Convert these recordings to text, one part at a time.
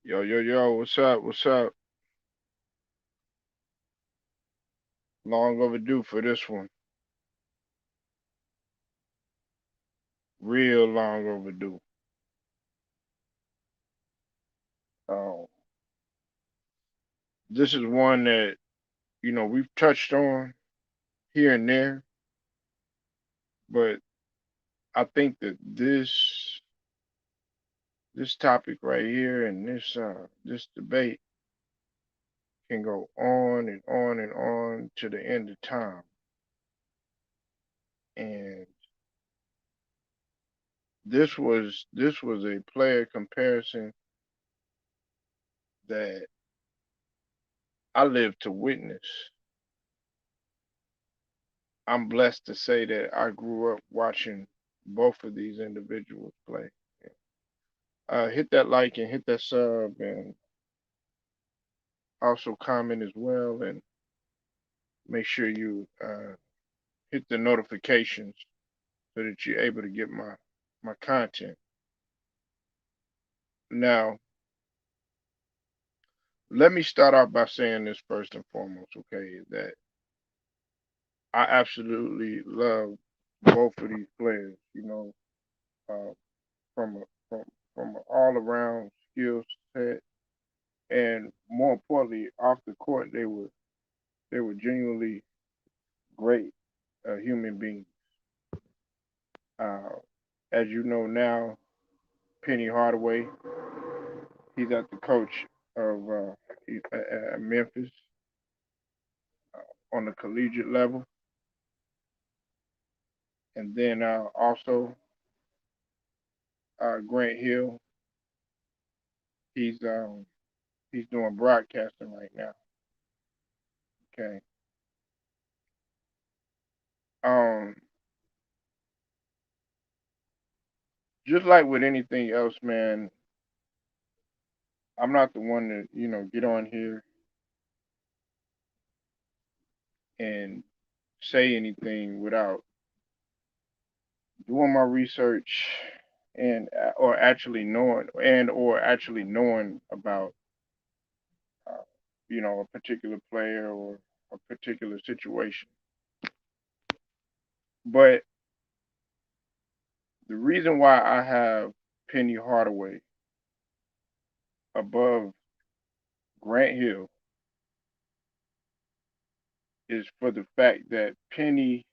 Yo, yo, yo, what's up? What's up? Long overdue for this one. Real long overdue. Um, this is one that, we've touched on here and there, but I think that this topic right here and this debate can go on and on and on to the end of time. And this was a player comparison that I lived to witness. I'm blessed to say that I grew up watching both of these individuals play. Hit that like and hit that sub, and also comment as well, and make sure you hit the notifications so that you're able to get my content. Now, let me start off by saying this first and foremost, okay? That I absolutely love both of these players. Uh, from a, from an all around skill set and more importantly, off the court, they were genuinely great human beings. Uh, as you know now, Penny Hardaway, he's at the coach of Memphis on the collegiate level, and then also Grant Hill, he's um, he's doing broadcasting right now. Okay, um, just like with anything else, man, I'm not the one to get on here and say anything without doing my research and or actually knowing about uh, a particular player or a particular situation. But the reason why I have Penny Hardaway above Grant Hill is for the fact that Penny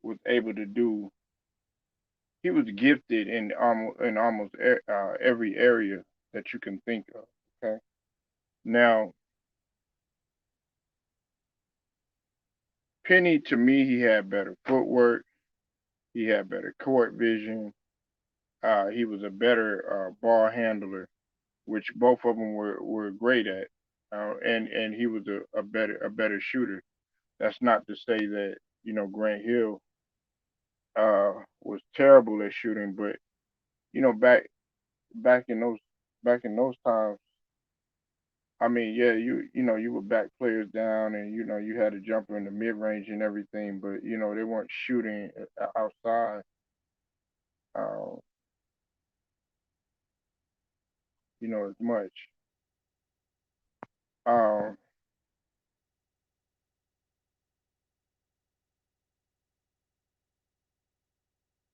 was able to do. He was gifted in almost every area that you can think of. Okay, now Penny, to me, he had better footwork. He had better court vision. He was a better ball handler, which both of them were great at. And he was a better shooter. That's not to say that Grant Hill was terrible at shooting, but you know back in those back in those times, I mean, yeah, you would back players down, and you had a jumper in the mid range and everything, but they weren't shooting outside. Uh, as much. Um,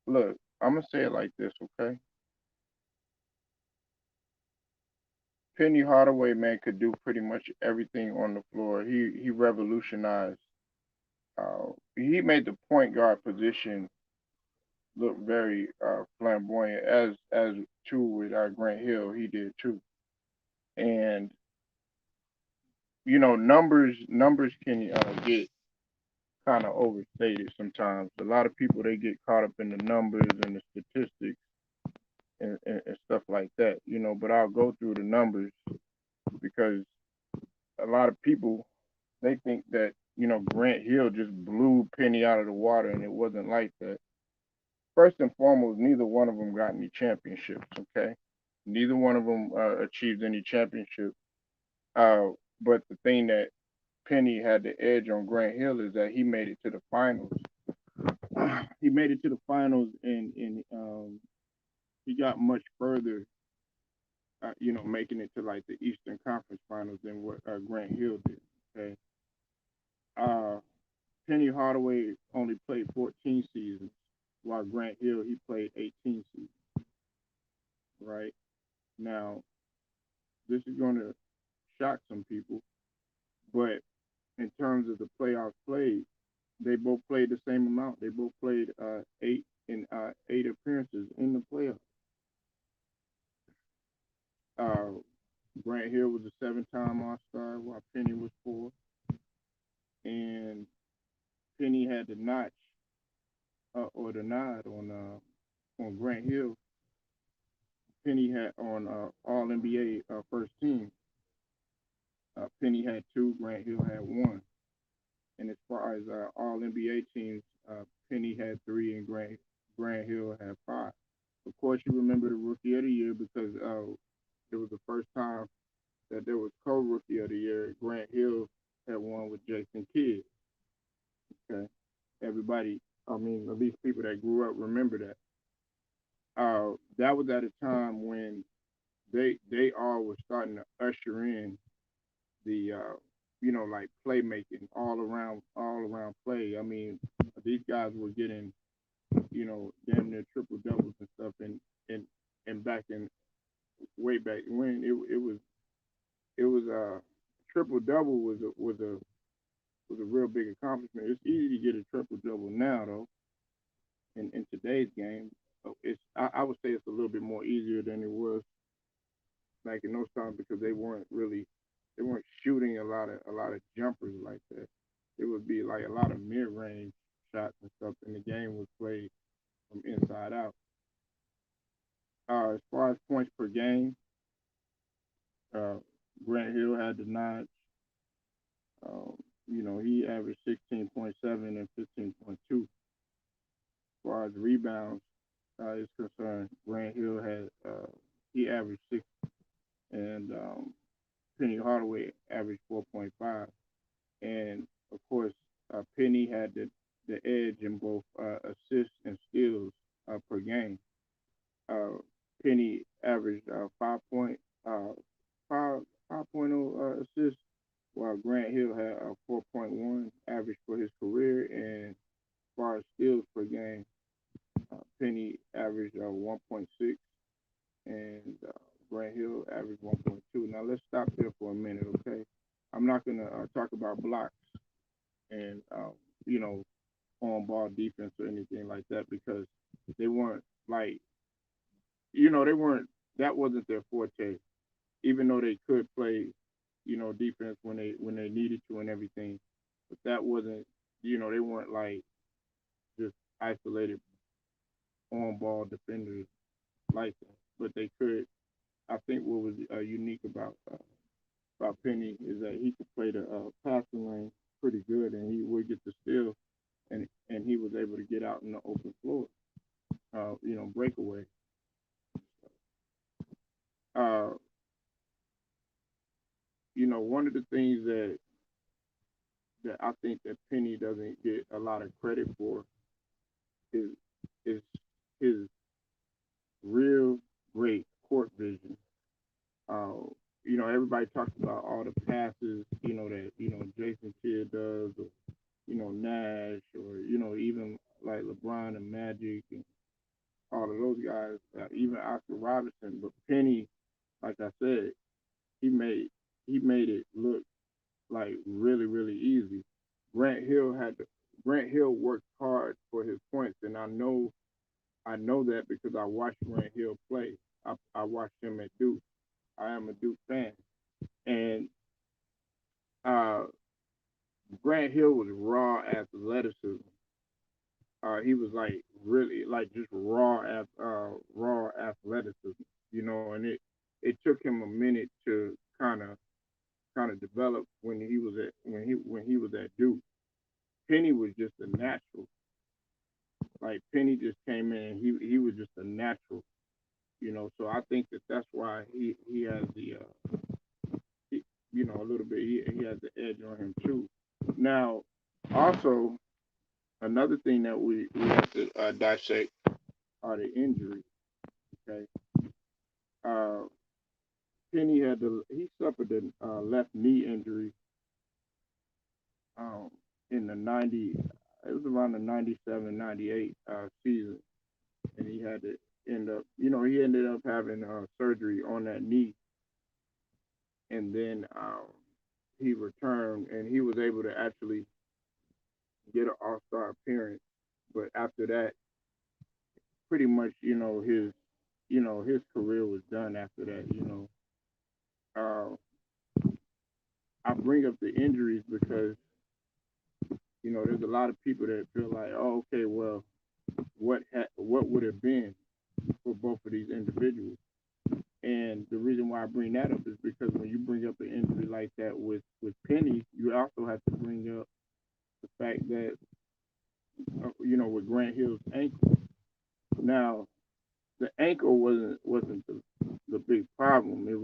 Look, I'm gonna say it like this, okay? Penny Hardaway, man, could do pretty much everything on the floor. He revolutionized. He made the point guard position look very flamboyant, as too with Grant Hill. He did too, and numbers can get kind of overstated sometimes. A lot of people they get caught up in the numbers and the statistics and stuff like that, But I'll go through the numbers because a lot of people they think that Grant Hill just blew Penny out of the water, and it wasn't like that. First and foremost, neither one of them got any championships. Okay, neither one of them achieved any championship. Uh, but the thing that Penny had the edge on Grant Hill is that he made it to the finals. He made it to the finals, and he got much further making it to like the Eastern Conference Finals than what Grant Hill did. Okay. Uh, Penny Hardaway only played 14 seasons, while Grant Hill he played 18 seasons. Right now, this is going to shock some people, but in terms of the playoffs played, they both played the same amount. They both played eight appearances in the playoffs. Uh, Grant Hill was a seven-time All-Star, while Penny was four, and Penny had the notch or the nod on Grant Hill. Penny had on All NBA first team. Penny had two, Grant Hill had one. And as far as All NBA teams, Penny had three, and Grant Hill had five. Of course, you remember the Rookie of the Year because it was the first time that there was co-Rookie of the Year. Grant Hill had won with Jason Kidd. Okay, everybody, I mean, at least people that grew up remember that. That was at a time when they all were starting to usher in the like playmaking all around play. I mean, these guys were getting damn near triple doubles and stuff, and back in way back when it was triple double was a real big accomplishment. It's easy to get a triple double now though in today's game. I would say it's a little bit more easier than it was back in those times because they weren't shooting a lot of jumpers like that. It would be like a lot of mid range shots and stuff, and the game was played from inside out. As far as points per game, uh, Grant Hill had the notch. Um, he averaged 16.7 and 15.2. As far as rebounds is concerned, Grant Hill had he averaged six, and Penny Hardaway averaged 4.5. And of course, Penny had the edge in both assists and steals per game. Uh, Penny averaged 5.0 assists, while Grant Hill had 4.1 average for his career. And as far as steals per game, Penny averaged 1.6, and Grant Hill averaged 1.2. Now let's stop there for a minute, okay? I'm not gonna talk about blocks and on ball defense or anything like that because they weren't like they weren't that wasn't their forte. Even though they could play defense when they needed to and everything, but that wasn't they weren't like just isolated on ball defenders like that. But they could. I think what was unique about Penny is that he could play the passing lane pretty good, and he would get the steal, and he was able to get out in the open floor, breakaway. Uh, one of the things that I think that Penny doesn't get a lot of credit for is is his real great court vision. Uh, everybody talks about all the passes, that Jason Kidd does, or Nash, or even like LeBron and Magic and all of those guys, even Oscar Robertson. But Penny, like I said, he made he made it look like really really easy. Grant Hill had to, Grant Hill worked hard for his points, and I know that because I watched Grant Hill play. I watched him at Duke. I am a Duke fan, and uh, Grant Hill was raw athleticism. He was like really like just raw athleticism, and it took him a minute to kind of develop when he was at Duke. Penny was just a natural. Like Penny just came in, he was just a natural, So I think that's why he has he, a little bit he has the edge on him too. Now, also another thing that we have to dissect are the injuries. Okay, uh, Penny he suffered a left knee injury um, in the 90, it was around the 97, 98 season. And he had to he ended up having surgery on that knee. And then he returned and he was able to actually get an all-star appearance. But after that, pretty much, his career was done after that, Uh, I bring up the injuries because, there's a lot of people that feel like, oh, okay, well, what would have been for both of these individuals? And the reason why I bring that up is because when you bring up an injury like that with Penny, you also have to bring up the fact that with Grant Hill's ankle. Now, the ankle wasn't the big problem. It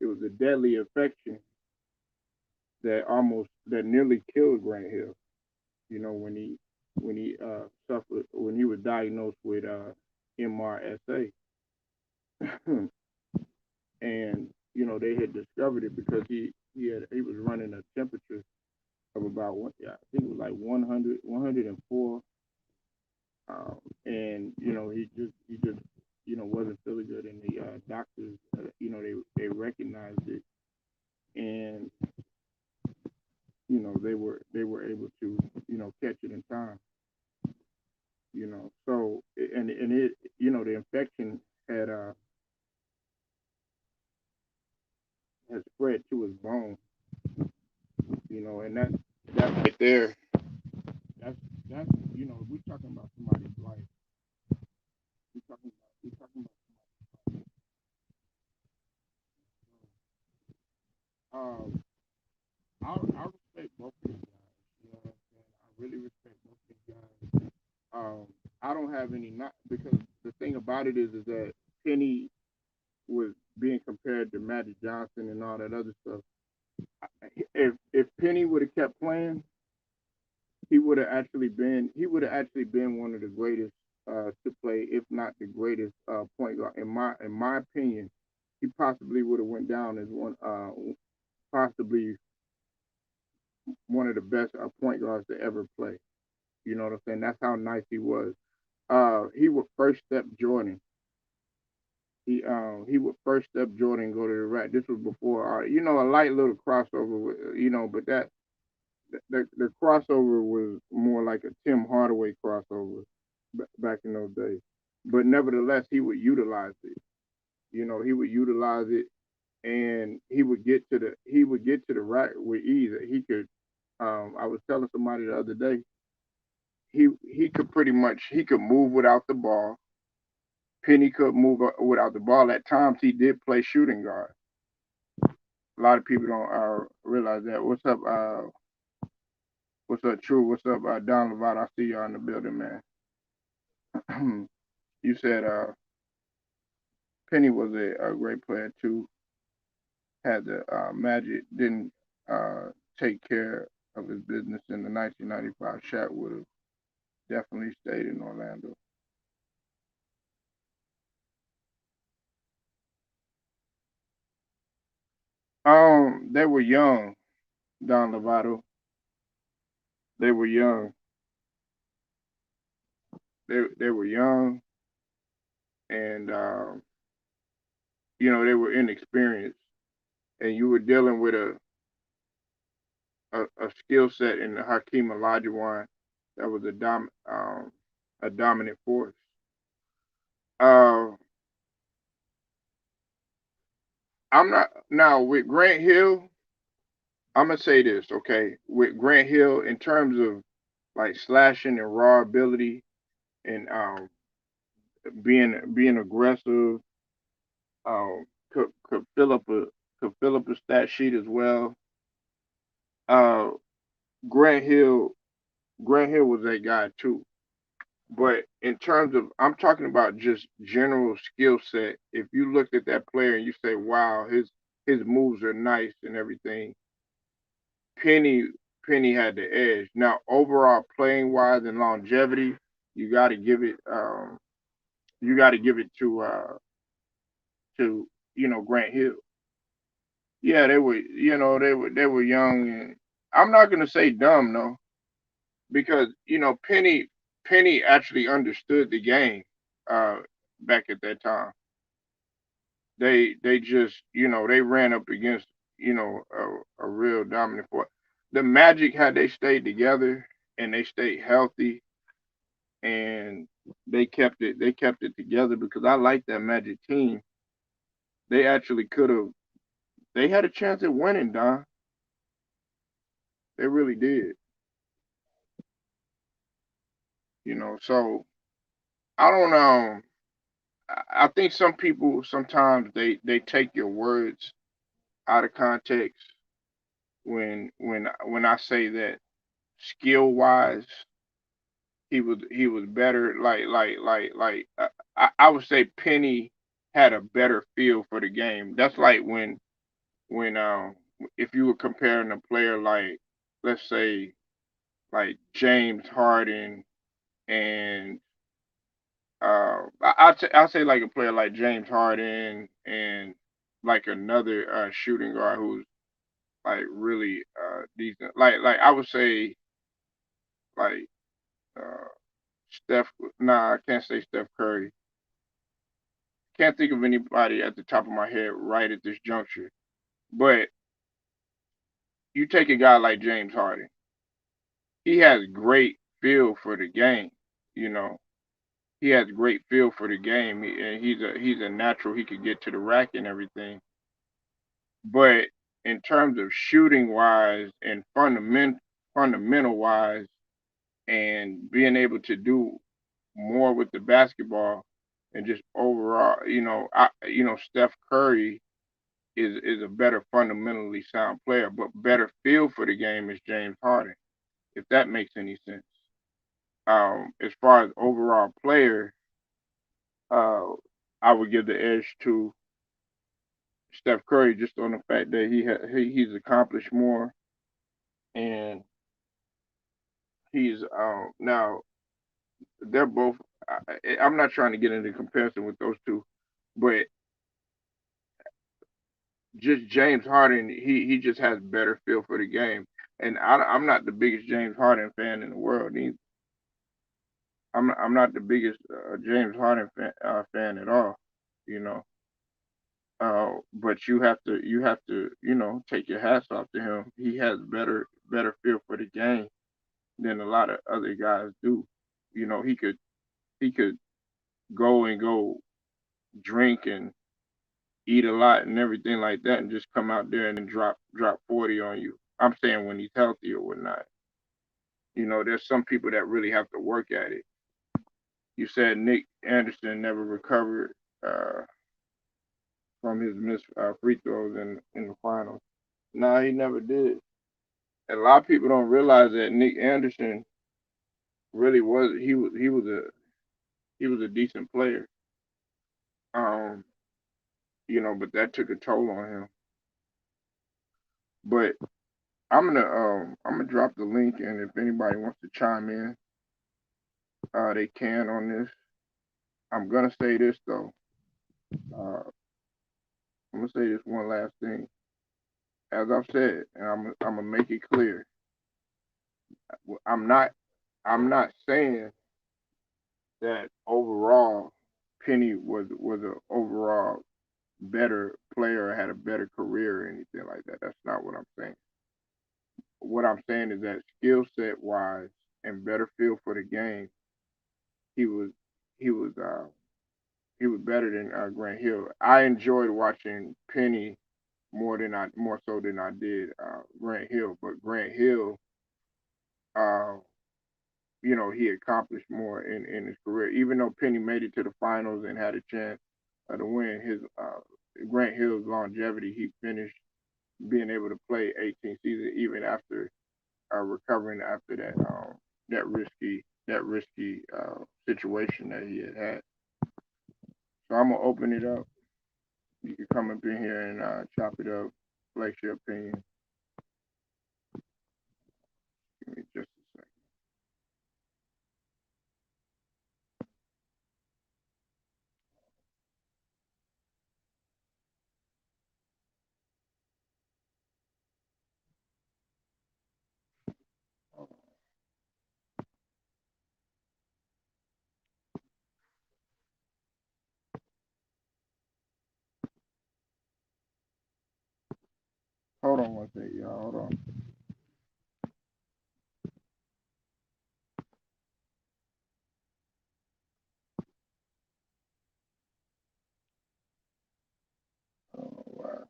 was a deadly infection that nearly killed Grant Hill. When he was diagnosed with MRSA, and they had discovered it because he was running a temperature of about I think it was like 104, and he just wasn't feeling good, and the doctors they recognized it, and they were able to catch it in time. So and it the infection had has spread to his bone, and that right there, that's that's we're talking about somebody's life. We're talking about um I respect both of these guys. You know what I'm saying? I really respect both of these guys. I don't have any not because the thing about it is that Penny was being compared to Magic Johnson and all that other stuff. If Penny would have kept playing, he would have actually been one of the greatest to play, if not the greatest point guard. In my opinion, he possibly would have went down as possibly one of the best point guards to ever play. You know what I'm saying? That's how nice he was. He would first step Jordan. He would first step Jordan and go to the rack. This was before a light little crossover, but the crossover was more like a Tim Hardaway crossover back in those days. But nevertheless, he would utilize it, and he would get to the rack with ease. He could. I was telling somebody the other day, he could move without the ball. Penny could move without the ball. At times, he did play shooting guard. A lot of people don't realize that. What's up? What's up, True? What's up, Don Lovato? I see y'all in the building, man. You said Penny was a great player too. Had the Magic didn't uh, take care of his business in the 1995, Shaq would have definitely stayed in Orlando. They were young, Don Lovato. They were young. They were young, and they were inexperienced, and you were dealing with a skill set in Hakeem Olajuwon that was a dominant force. Uh, I'm not now with Grant Hill. I'm gonna say this, okay? With Grant Hill, in terms of like slashing and raw ability and being aggressive, could fill up a stat sheet as well. Uh, Grant Hill Grant Hill was that guy too. But in terms of, I'm talking about just general skill set. If you looked at that player and you say, "Wow, his moves are nice and everything," Penny Penny had the edge. Now, overall playing wise and longevity, you got to give it you got to give it to Grant Hill. Yeah, they were young, and I'm not gonna say dumb though, because Penny actually understood the game uh back at that time. They just they ran up against a real dominant force. The Magic, had they stayed together and they stayed healthy and they kept it together, because I like that Magic team. They actually could have, they had a chance at winning, Don. They really did. So I don't know. I think some people sometimes they take your words out of context when I say that skill wise he was better. I would say Penny had a better feel for the game. That's like when if you were comparing a player like, let's say, like James Harden and I'll say like a player like James Harden and like another shooting guard who's like really decent. Like I would say like uh Steph. Nah, I can't say Steph Curry. Can't think of anybody at the top of my head right at this juncture. But you take a guy like James Harden. He has great feel for the game. You know, he has great feel for the game, and he's a natural. He could get to the rack and everything. But in terms of shooting wise and fundamental wise, and being able to do more with the basketball, and just overall, Steph Curry is a better fundamentally sound player, but better feel for the game is James Harden, if that makes any sense. As far as overall player, uh, I would give the edge to Steph Curry, just on the fact that he's accomplished more, and he's now they're both. I'm not trying to get into comparison with those two, but just James Harden, he just has better feel for the game, and I'm not the biggest James Harden fan in the world. I'm not the biggest James Harden fan at all, you know. But you have to take your hats off to him. He has better feel for the game than a lot of other guys do. He could go drink and eat a lot and everything like that, and just come out there and then drop 40 on you. I'm saying when he's healthy or whatnot. There's some people that really have to work at it. You said Nick Anderson never recovered uh, from his missed free throws in the finals. No, he never did. And a lot of people don't realize that Nick Anderson really was a decent player. Um, but that took a toll on him. But I'm gonna drop the link, and if anybody wants to chime in, they can on this. I'm gonna say this though. Uh, I'm gonna say this one last thing. As I've said, and I'm gonna make it clear. I'm not I'm not saying that overall Penny was a overall better player or had a better career or anything like that. That's not what I'm saying. What I'm saying is that skill set wise and better feel for the game, he was he was uh he was better than Grant Hill. I enjoyed watching Penny more so than I did Grant Hill. But Grant Hill, uh, he accomplished more in his career. Even though Penny made it to the finals and had a chance to win, his Grant Hill's longevity, he finished being able to play 18 seasons even after recovering after that risky situation that he had. So I'm gonna open it up. You can come up in here and chop it up, flex your opinion. Give me just a second. Hold on one second, y'all. Hold on. Oh, wow.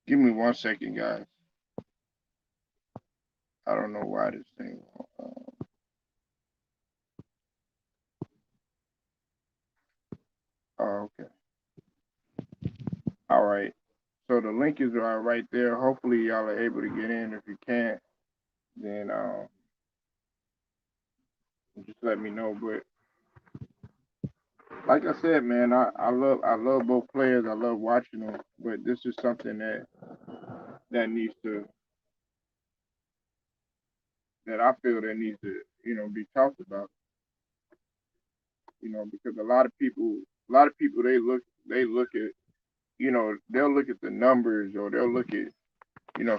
Give me 1 second, guys. I don't know why this thing. Oh, okay. All right. So the link is right there. Hopefully y'all are able to get in. If you can't, then just let me know. But like I said, man, I love both players. I love watching them. But this is something that needs to that I feel that needs to be talked about. Because a lot of people they look at they'll look at the numbers, or they'll look at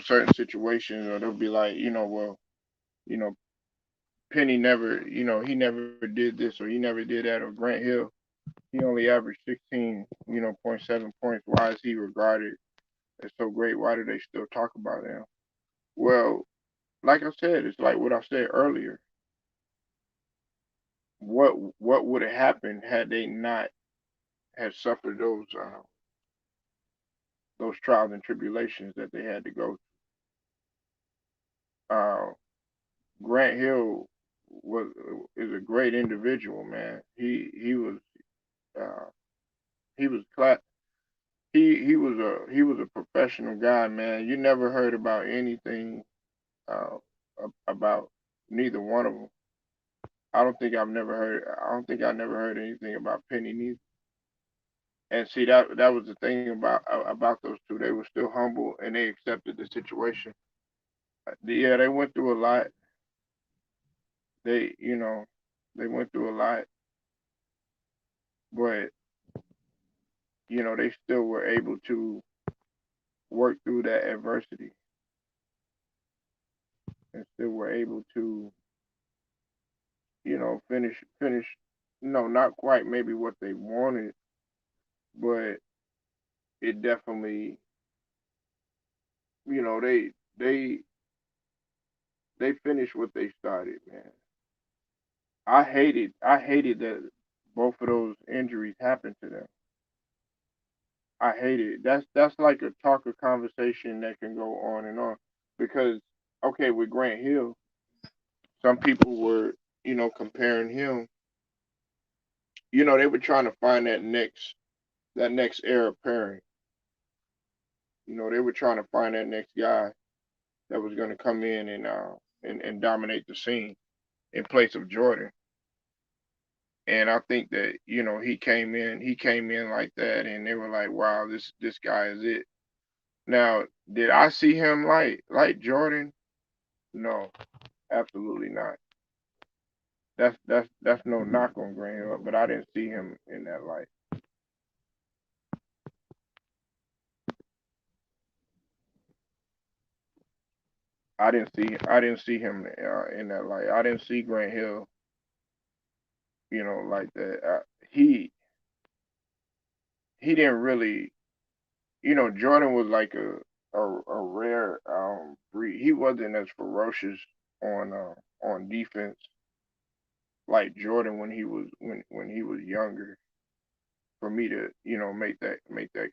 certain situations, or they'll be like, well, you know Penny never, he never did this, or he never did that, or Grant Hill, he only averaged 16, point 7 points. Why is he regarded as so great? Why do they still talk about him? Well, like I said, it's like what I said earlier. What would have happened had they not had suffered those trials and tribulations that they had to go through? Grant Hill was is a great individual, man. Uh, he was class. He was a professional guy, man. You never heard about anything uh, about neither one of them. I don't think I never heard anything about Penny neither. And see, that was the thing about those two. They were still humble, and they accepted the situation. Yeah, they went through a lot. They went through a lot, but they still were able to work through that adversity, and still were able to finish. No, not quite maybe what they wanted, but it definitely, they they finished what they started, man. I hated that both of those injuries happened to them. I hate it. That's like a talk of conversation that can go on and on. Because okay, with Grant Hill, some people were, comparing him. They were trying to find that next heir apparent. They were trying to find that next guy that was going to come in and dominate the scene in place of Jordan. And I think that he came in like that, and they were like, "Wow, this guy is it." Now, did I see him like Jordan? No, absolutely not. That's no knock on Grant Hill, but I didn't see him in that light. I didn't see him in that light. I didn't see Grant Hill, like that. He he didn't really, Jordan was like a rare breed. He wasn't as ferocious on defense like Jordan when he was younger. For me to make that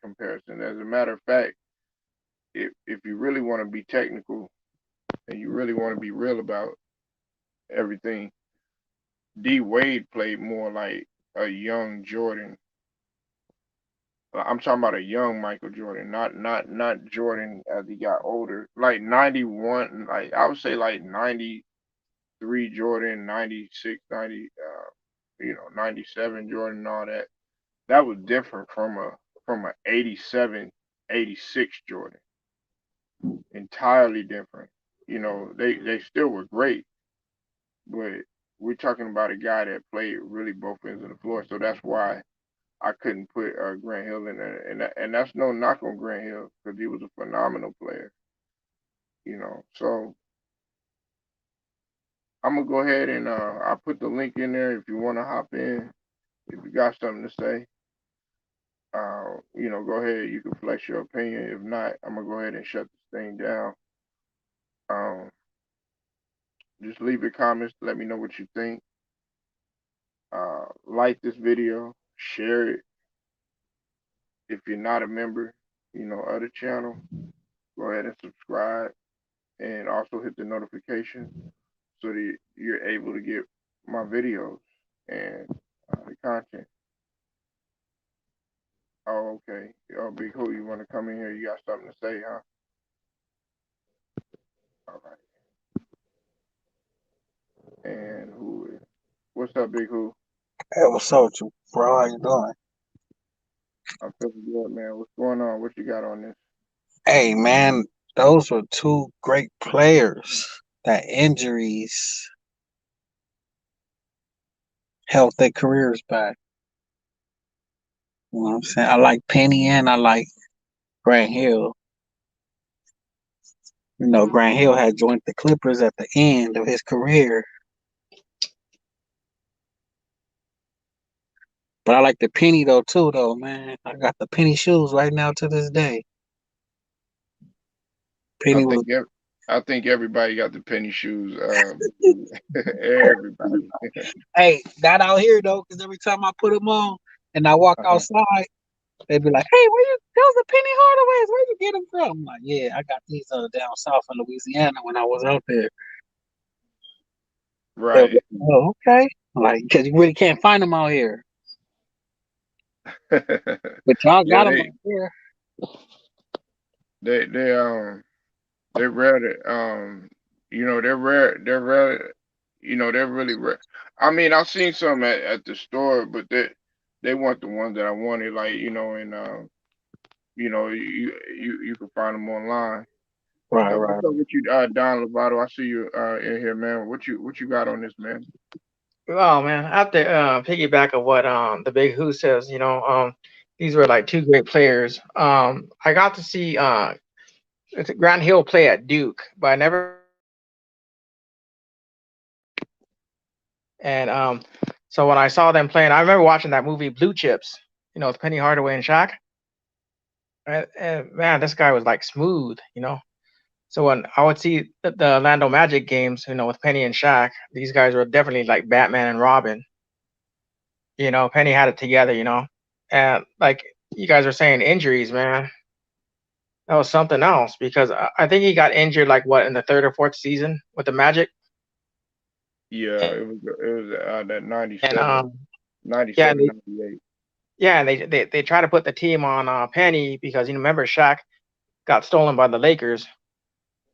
comparison. As a matter of fact, if you really want to be technical and you really want to be real about everything, D Wade played more like a young Jordan. I'm talking about a young Michael Jordan, not Jordan as he got older. Like 91, like I would say like 93 Jordan, 96, 97 Jordan, and all that. That was different from a 87, 86 Jordan. Entirely different. They still were great, but we're talking about a guy that played really both ends of the floor. So that's why I couldn't put Grant Hill in there, and that's no knock on Grant Hill because he was a phenomenal player. So I'm gonna go ahead and I put the link in there if you want to hop in. If you got something to say, go ahead. You can flex your opinion. If not, I'm gonna go ahead and shut this thing down. Um, just leave your comments. Let me know what you think. Like this video, share it. If you're not a member, of the channel, go ahead and subscribe, and also hit the notification so that you're able to get my videos and the content. Oh, okay. Oh, Big Who, you want to come in here? You got something to say, huh? All right. And who is? What's up, Big Who? Hey, what's up with you, bro? How you doing? I'm feeling good, man. What's going on? What you got on this? Hey, man, those were two great players that injuries held their careers back. You know what I'm saying? I like Penny and I like Grant Hill. Grant Hill had joined the Clippers at the end of his career, but I like the Penny though too, though, man. I got the Penny shoes right now to this day. I Penny was, think I think everybody got the penny shoes. Everybody. hey, not out here though, because every time I put them on and I walk Uh-huh. outside. They'd be like, "Hey, where you? Those are Penny Hardaway's. Where you get them from?" I'm like, "Yeah, I got these down south in Louisiana when I was out there." They'll be Right. like, "Oh, okay." Like, because you really can't find them out here, but y'all Yeah, got them out here. they they um they're rare to they're rare, they're really rare. I mean, I've seen some at the store, but they weren't the ones that I wanted, like, and you can find them online. Right, What's right. up with you, Don Lovato? I see you in here, man. What you got on this, man? Well, man, I have to piggyback of what the Big Who says. These were like two great players. I got to see Grant Hill play at Duke, but I never got to see and so when I saw them playing, I remember watching that movie Blue Chips, with Penny Hardaway and Shaq. And man, this guy was like smooth. So when I would see the Orlando Magic games, with Penny and Shaq, these guys were definitely like Batman and Robin. Penny had it together. And like you guys were saying, injuries, man, that was something else because I think he got injured like what in the third or fourth season with the Magic, Yeah, it was that and 97, yeah, and 97, they, 98. yeah, and they try to put the team on Penny because remember Shaq got stolen by the Lakers,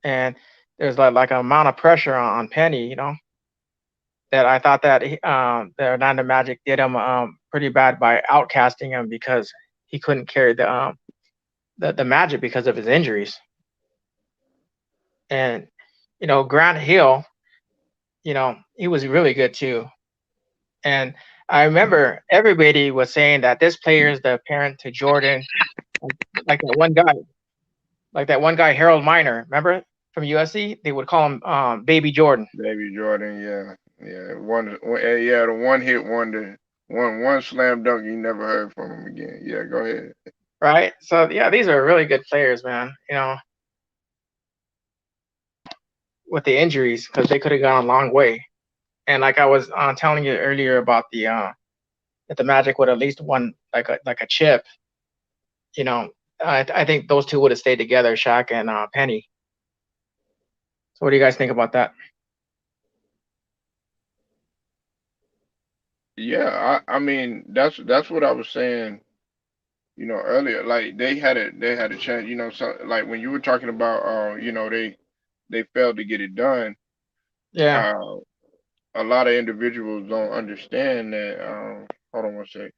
and there's like an amount of pressure on Penny, that I thought that the Orlando Magic did him pretty bad by outcasting him because he couldn't carry the Magic because of his injuries. And Grant Hill, he was really good too. And I remember everybody was saying that this player is the parent to Jordan, like, like that one guy, Harold Miner. Remember from USC, they would call him Baby Jordan, Baby Jordan, yeah, yeah, yeah, the one hit wonder, one slam dunk. You never heard from him again. Yeah, go ahead. right? So yeah, these are really good players, man. With the injuries because they could have gone a long way. And like I was telling you earlier about the that the Magic would at least won like a chip. You know, I think those two would have stayed together, Shaq and Penny. So what do you guys think about that? Yeah, I mean that's what I was saying, earlier. Like they had a chance, so like when you were talking about they failed to get it done. Yeah. Uh, a lot of individuals don't understand that. Hold on one sec.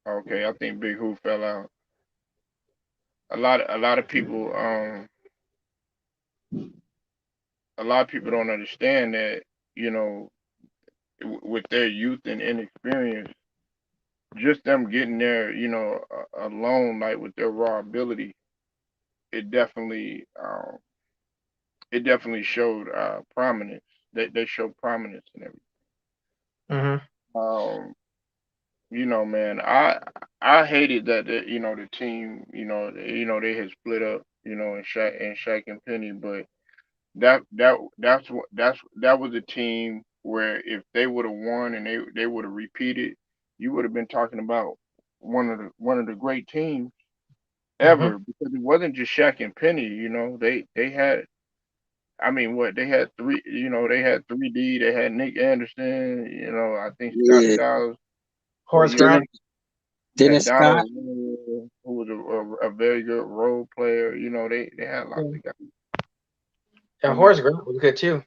Okay, I think Big Who fell out. A lot of people don't understand that, you know with their youth and inexperience, just them getting there, alone, like with their raw ability, it definitely it definitely showed prominence. They showed prominence in everything. Hmm. Um, man, I hated that the team, they had split up, and Shaq and Penny, but that was a team where if they would have won and they would have repeated, you would have been talking about one of the great teams Hmm. ever, because it wasn't just Shaq and Penny. They had, I mean, what they had three. They had 3D. They had Nick Anderson. I think Scott Yeah. Skiles. Horace You Grant. Dennis, had Dennis Scott. Donald Roy, who was a very good role player. They had lots Yeah, of guys. I yeah, mean, Horace Grant was good too.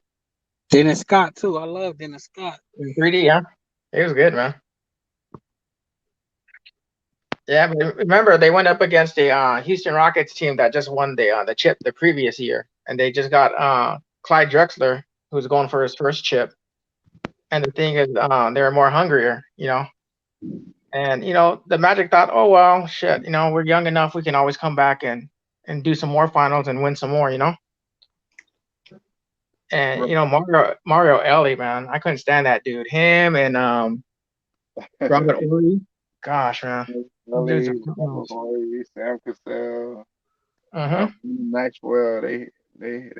Dennis Scott too. I love Dennis Scott. In 3D, yeah, he was good, man. Yeah, but remember they went up against the Houston Rockets team that just won the chip the previous year, and they just got Clyde Drexler, who's going for his first chip. And the thing is, they were more hungrier, And the Magic thought, oh well, shit, we're young enough, we can always come back and do some more finals and win some more. And right. Mario Ellie, man, I couldn't stand that dude. Him and Robert Ory. Gosh, man, those dudes are Ellie, Robert criminals. Horry, Sam Cassell, Mm-hmm. Maxwell. They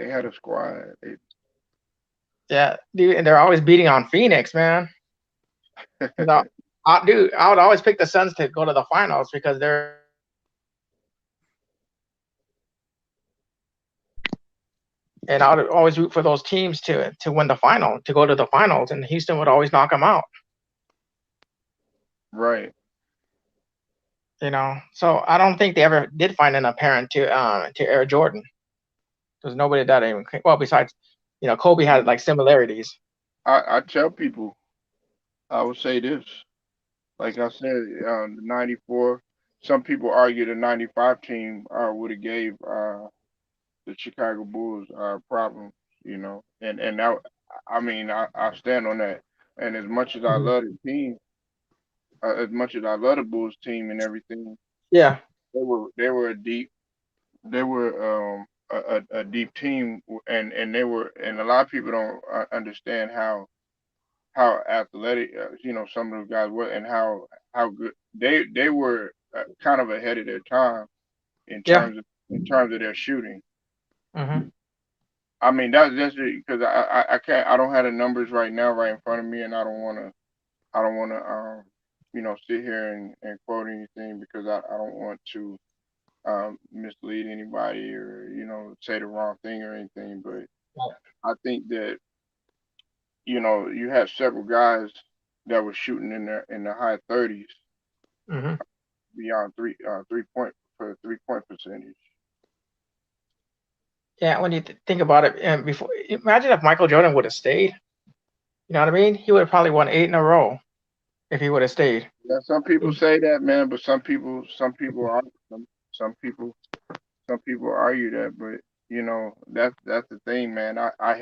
had a squad. Yeah, dude, and they're always beating on Phoenix, man. No, dude, I would always pick the Suns to go to the finals because they're and I would always root for those teams to win the final, to go to the finals, and Houston would always knock them out. Right. So I don't think they ever did find an apparent to Air Jordan. There's nobody that even well besides Kobe had like similarities. I tell people, I would say this. Like I said, the '94. Some people argue the '95 team would have gave the Chicago Bulls problems. And that, I mean, I stand on that. And as much as I Mhm. love the team, as much as I love the Bulls team and everything, Yeah, they were they were a deep team, and and a lot of people don't understand how athletic some of those guys were, and how good they were, kind of ahead of their time in yeah. terms of their shooting. Hmm. I mean, that's because I can't, I don't have the numbers right in front of me, and I don't want to sit here and quote anything, because I don't want to mislead anybody, or say the wrong thing or anything. But I think that you have several guys that were shooting in the high 30s, Hmm. beyond 3 point for 3 point percentage. Yeah, when you think about it, and before imagine if Michael Jordan would have stayed. You know what I mean? He would have probably won 8 in a row if he would have stayed. Yeah, some people say that, man, but some people are some people argue that, but that's the thing, man. I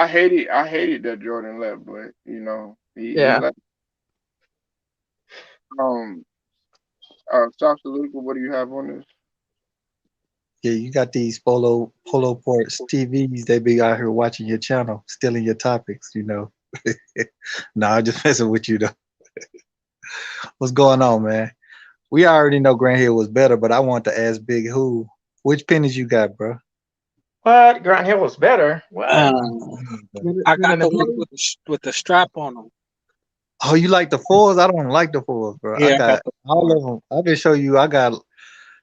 hated that Jordan left, but he Yeah. left. Um, South Luca, what do you have on this? Yeah, you got these Polo Ports TVs. They be out here watching your channel, stealing your topics. Nah, I'm just messing with you though. What's going on, man? We already know Grant Hill was better, but I want to ask Big Who, which pennies you got, bro? What? Grant Hill was better. What? Uh, I Even got in the the ones day? with the strap on them. Oh, you like the fours? I don't like the fours, bro. I Yeah, I got got the all four. of them. I can show you. I got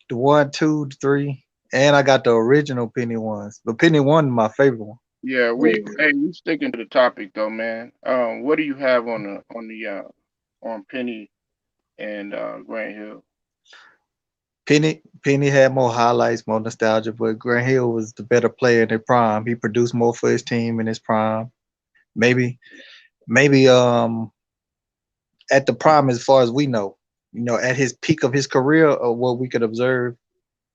the one, two, the three, and I got the original penny ones. The penny one is my favorite one. Yeah, we Yeah. hey, we sticking to the topic though, man. What do you have on Penny and Grant Hill? Penny had more highlights, more nostalgia, but Grant Hill was the better player in his prime. He produced more for his team in his prime. Maybe, maybe at the prime as far as we know. At his peak of his career or what we could observe,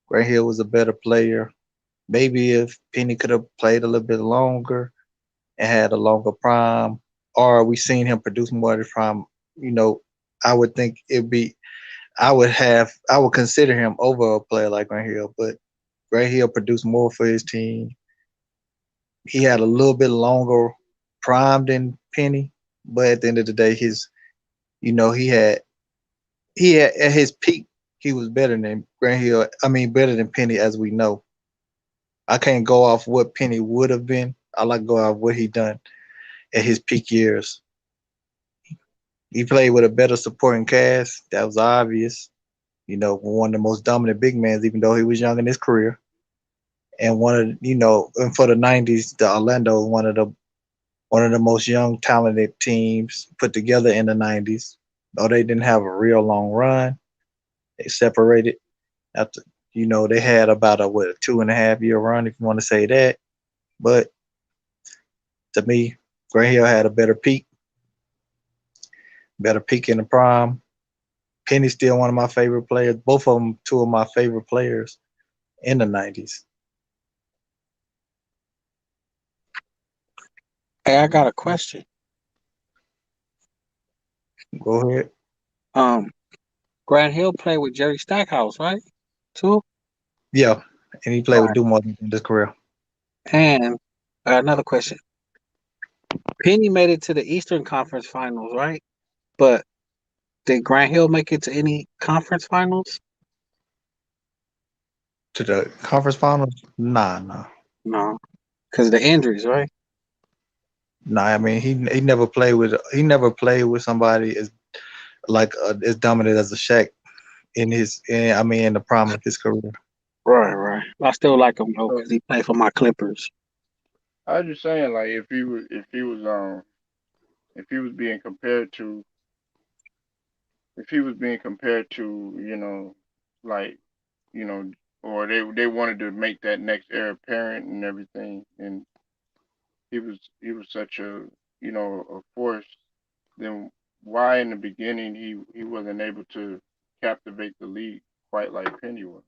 Grant Hill was a better player. Maybe if Penny could have played a little bit longer and had a longer prime, or we seen him produce more at his prime, you know, I would think it'd be I would consider him over a player like Grant Hill, but Grant Hill produced more for his team. he had a little bit longer prime than Penny, but at the end of the day, he had at his peak, he was better than Grant Hill. I mean, better than Penny, as we know. I can't go off what Penny would have been. I like to go off what he done at his peak years. He played with a better supporting cast. That was obvious. One of the most dominant big men, even though he was young in his career. And and for the '90s, the Orlando was one of the most young, talented teams put together in the '90s. Though they didn't have a real long run, they separated after. They had about a 2.5 year run, if you want to say that. But to me, Grant Hill had a better peak in the prime. Penny's still one of my favorite players. Both of them, two of my favorite players in the '90s. Hey, I got a question. Go ahead. Grant Hill played with Jerry Stackhouse, right? Too. Yeah, and he played with Right. Dumont in his career. And I got another question. Penny made it to the Eastern Conference Finals, right? But did Grant Hill make it to any conference finals? To the conference finals? Nah. No, because of the injuries, right? I mean, he never played with somebody as dominant as a Shaq in the prime of his career. Right. I still like him though So because he played for my Clippers. I was just saying, like, if he was being compared to, like, you know, or they wanted to make that next heir apparent and everything, and he was such a force, then why in the beginning he wasn't able to captivate the league quite like Penny was?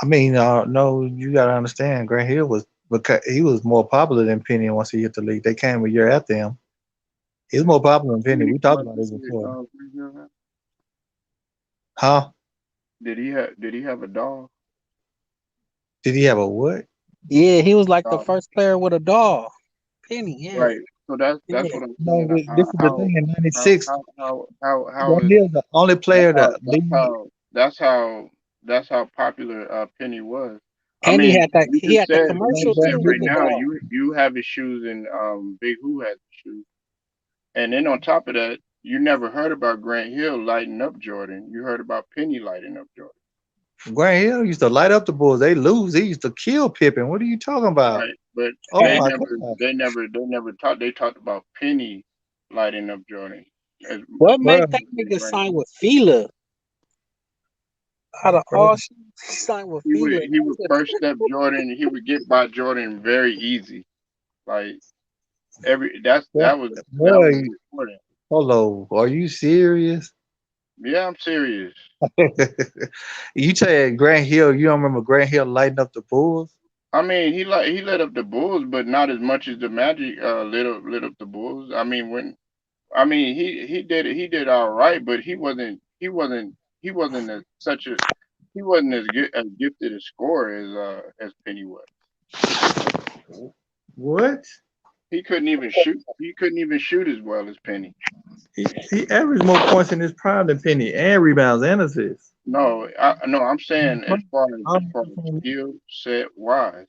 I mean, no, you gotta understand, Grant Hill was because he was more popular than Penny once he hit the league. They came a year after him. He was more popular than How Penny. many We talked about commercials this did before. Grant Hill have? Huh? Did he have a dog? Did he have a what? Yeah, he was like the Dog. first player with a doll. Penny, yeah. Right. So that's Yeah. what I'm No, saying. this is the thing. In How '96, how how Grant is Hill the only that's player how that that's league. how that's how that's how popular Penny was. I And mean, you he just had the said commercial too with right the now doll. you have his shoes and Big Who has his shoes. And then on top of that, you never heard about Grant Hill lighting up Jordan. You heard about Penny lighting up Jordan. Grant Hill used to light up the Bulls. They lose. He used to kill Pippen. What are you talking about? Right. But Oh they And my never God, talked they talked about Penny lighting up Jordan as what much made bro. as that they did nigga Grant sign Hill. with Fila? Out of Bro, all shit, he signed with Fila. He would first step Jordan, he would get by Jordan very easy. Like that was bro, important. hello. Are you serious? Yeah, I'm serious. You said Grant Hill. You don't remember Grant Hill lighting up the Bulls? I mean, he lit up the Bulls, but not as much as the Magic lit up the Bulls. He did all right, but he wasn't as gifted a scorer as Penny was. What? He couldn't even shoot as well as Penny. He averaged more points in his prime than Penny, and rebounds and assists. No, I'm saying as far as Um, skill set wise,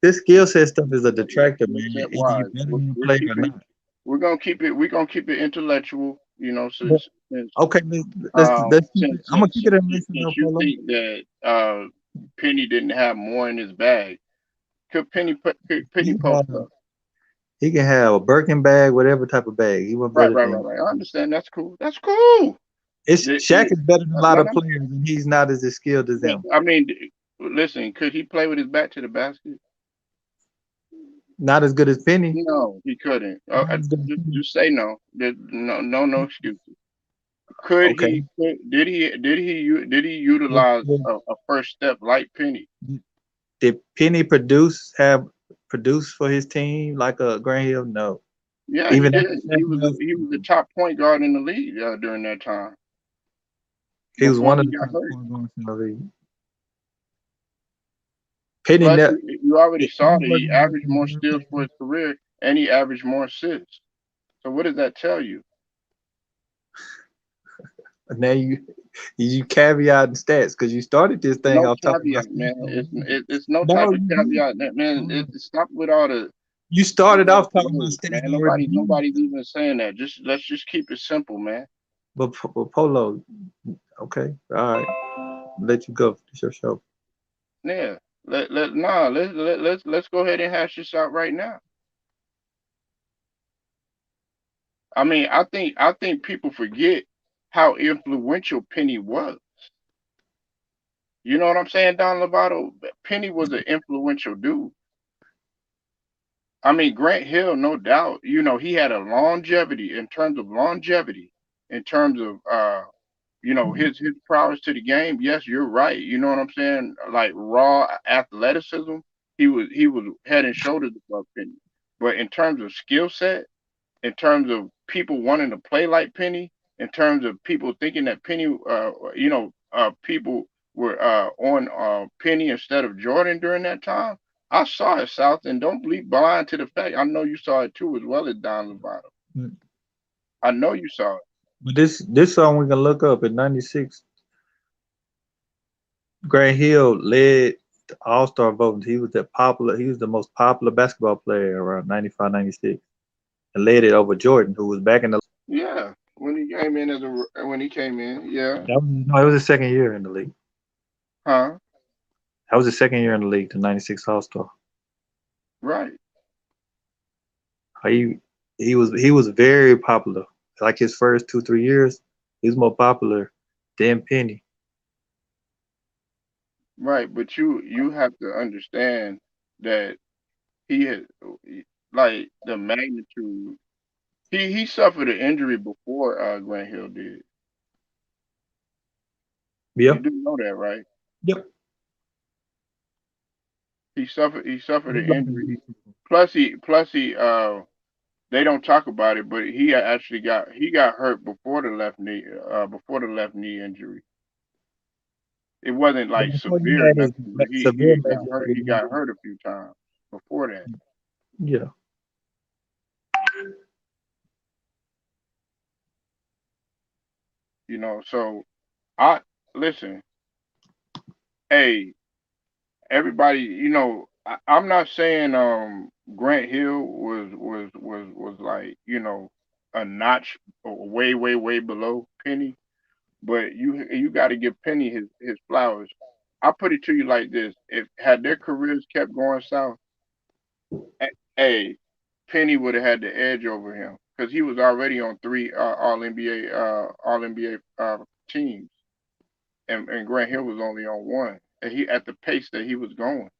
This skill set stuff is a detractor, skill man. set Either you wise, better we're, than a we're player or keeping not. we're gonna keep it intellectual. But Since okay, let's keep since it. I'm gonna since keep it since in you, listen since though, you Polo. think that Penny didn't have more in his bag, could Penny He post can up? have a Birkin bag, whatever type of bag. He was Right, better right, right, than. right. I understand. That's cool. That's cool. It's Shaq is better than a lot Like of players, and he's not as skilled as but them. I mean, listen, could he play with his back to the basket? Not as good as Penny. No, he couldn't. Not as good as Just, Penny. just say no. No excuses. Could Okay. he? Did he utilize a first step like Penny? Did Penny have produced for his team like a Grant Hill? No. Yeah, he Even did. after He Shaq was left, he was the top point guard in the league during that time he was before one of he the got top hurt. point guards in the league. Penny Plus, net. you already saw that he averaged more steals for his career and he averaged more assists. So what does that tell you? Now you caveat and stats because you started this thing No off talking about. caveat, man. It's no No, type of you didn't. caveat, man. Stop with all the You started off talking about stats man. already. Nobody's even saying that. Let's just keep it simple, man. But Polo, okay, all right, let you go. It's your show. Yeah. Let's go ahead and hash this out right now. I mean, I think people forget how influential Penny was. You know what I'm saying, Don Lovato? Penny was an influential dude. I mean, Grant Hill, no doubt. You know, he had a longevity in terms of you know, his prowess to the game. Yes, you're right. You know what I'm saying? Like raw athleticism, he was head and shoulders above Penny. But in terms of skill set, in terms of people wanting to play like Penny, in terms of people thinking that Penny, you know, people were on Penny instead of Jordan during that time. I saw it, South, and don't be blind to the fact. I know you saw it too, as well as Don Lovato. Mm. I know you saw it. But this song we can look up in '96. Grant Hill led the All-Star voting. He was popular. He was the most popular basketball player around 95, 96, and led it over Jordan, who was back in the. Yeah, when he came in, yeah, No, it was his second year in the league. huh? That was his second year in the league, the '96 All-Star. Right. He was very popular. Like his first 2 3 years, he was more popular than Penny. Right, but you have to understand that he had like the magnitude. He suffered an injury before Grant Hill did. You Yep. do know that, right? Yep. He suffered an injury. Plus he they don't talk about it, but he got hurt before the left knee injury. It wasn't But like before you severe had his nothing, but severe he got major hurt. league He got injury. hurt a few times before that. Yeah. You know, so I listen. Hey, everybody, you know, I'm not saying Grant Hill was like, you know, a notch way below Penny, but you got to give Penny his flowers. I put it to you like this: if had their careers kept going south, hey, Penny would have had the edge over him because he was already on three All NBA teams, and Grant Hill was only on one. And he at the pace that he was going.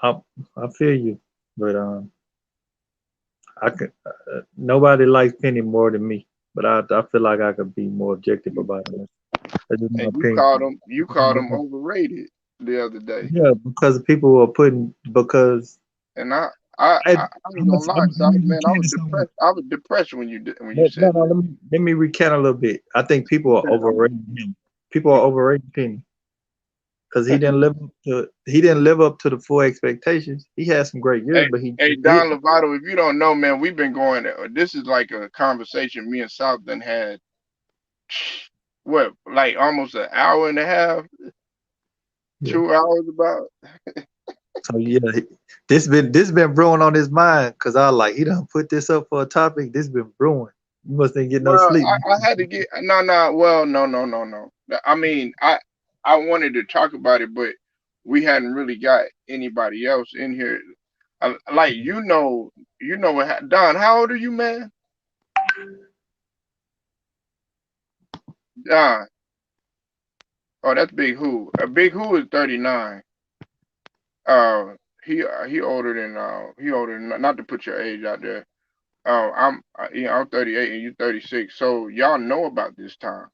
I I feel you, but I could. Nobody likes Penny more than me, but I feel like I could be more objective about it. That's just my And opinion. you called him overrated the other day. Yeah, because people are putting because And I I ain't gonna lie, let son, me man, recant something. I was depressed when you No, said no, that. let me recant a little bit. I think people are overrating him. People are overrating Penny because he didn't live up to the full expectations. He had some great years, Hey, but he hey, did. Don Lovato, if you don't know, man, we've been going. This is like a conversation me and South done had. What, like almost an hour and a half, Yeah. 2 hours about. So yeah, this been brewing on his mind because I like he done put this up for a topic. This been brewing. You must ain't get no Well, sleep. I had to get no. Well, no. I mean, I wanted to talk about it, but we hadn't really got anybody else in here. Like you know what? Don, how old are you, man? Don. Oh, that's Big Who. Big Who is 39. Uh, he older than not to put your age out there. I'm 38 and you 36. So y'all know about this time.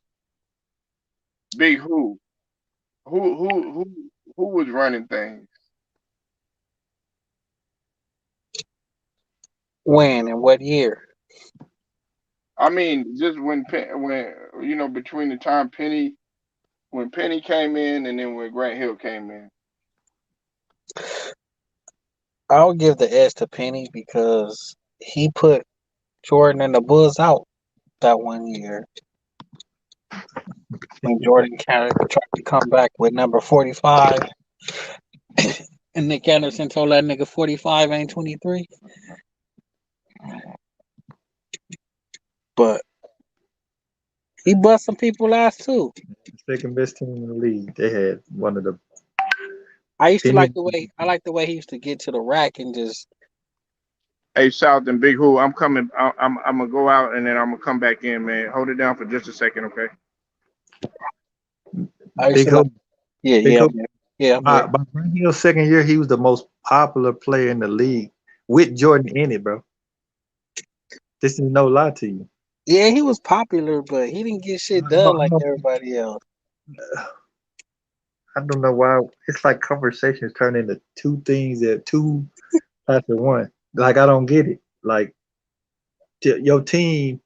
Big who was running things? When and what year? I mean, just when you know between the time when Penny came in and then when Grant Hill came in. I'll give the edge to Penny because he put Jordan and the Bulls out that one year when Jordan tried to come back with number 45. And Nick Anderson told that nigga 45 ain't 23. But he bust some people ass too. Second best team in the league. They had one of the I used to Penny. like the way he used to get to the rack and just Hey, South and Big Who, I'm coming. I'm gonna go out and then I'm gonna come back in, man. Hold it down for just a second, okay? I used Big to like, Hope. yeah, Big yeah, Hope. yeah. I'm here. By Grant Hill's second year, he was the most popular player in the league with Jordan in it, bro. This is no lie to you. Yeah, he was popular, but he didn't get shit done like everybody else. I don't know why it's like conversations turn into two things at two types of one. Like I don't get it. Like your team,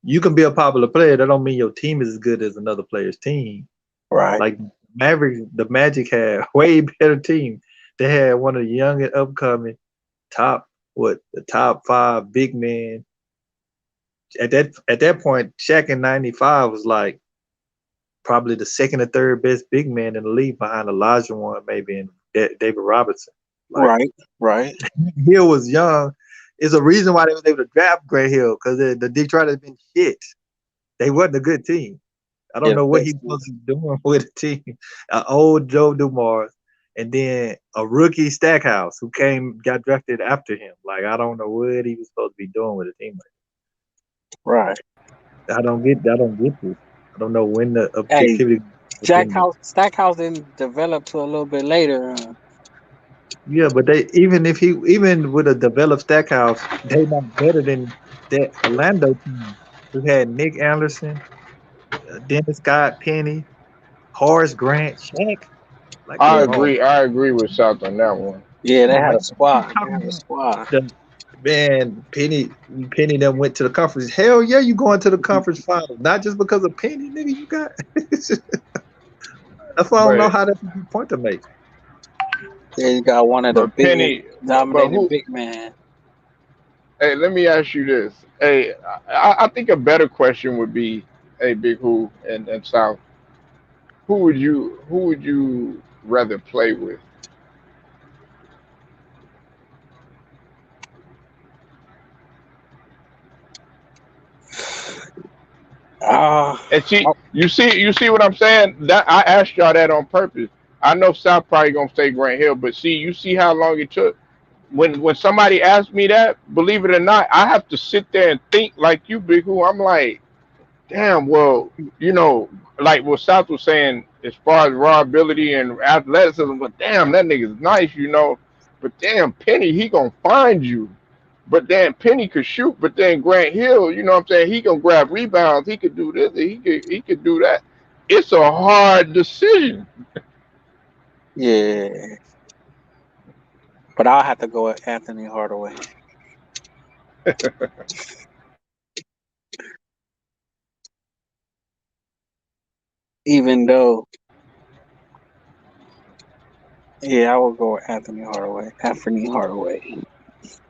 you can be a popular player. That don't mean your team is as good as another player's team. Right. Like the Magic had a way better team. They had one of the young and upcoming the top 5 big men. At that point, Shaq in '95 was like probably the second or third best big man in the league behind Olajuwon, maybe, and David Robinson. Like, right. Hill was young. It's a reason why they was able to draft Grant Hill because the Detroit has been shit. They wasn't a good team. I don't know what he was doing with the team. An old Joe Dumars and then a rookie Stackhouse who got drafted after him. Like I don't know what he was supposed to be doing with a team like that. Right. I don't get this. I don't know when the objectivity. Stackhouse didn't develop till a little bit later. Yeah, but even with a developed Stackhouse, they not better than that Orlando team who had Nick Anderson, Dennis Scott, Penny, Horace Grant, Shaq. Like, I come on. agree with South on that one. Yeah, they had Like, a squad. Man, Penny then went to the conference. Hell yeah, you going to the conference finals. Not just because of Penny, nigga. You got that's why I don't know how that's a good point to make. Yeah, you got one of the Penny dominating big man. Hey, let me ask you this. Hey, I think a better question would be, hey, Big Who and South, who would you rather play with? And you see what I'm saying? That I asked y'all that on purpose. I know South probably gonna say Grant Hill, but you see how long it took. When somebody asks me that, believe it or not, I have to sit there and think like you, Big Who. I'm like, damn, well, like what South was saying as far as raw ability and athleticism, but damn, that nigga's nice. But damn, Penny, he gonna find you. But then Penny could shoot, but then Grant Hill, you know what I'm saying? He can grab rebounds. He could do this. He could do that. It's a hard decision. Yeah. But I'll have to go with Anthony Hardaway. Even though, I will go with Anthony Hardaway.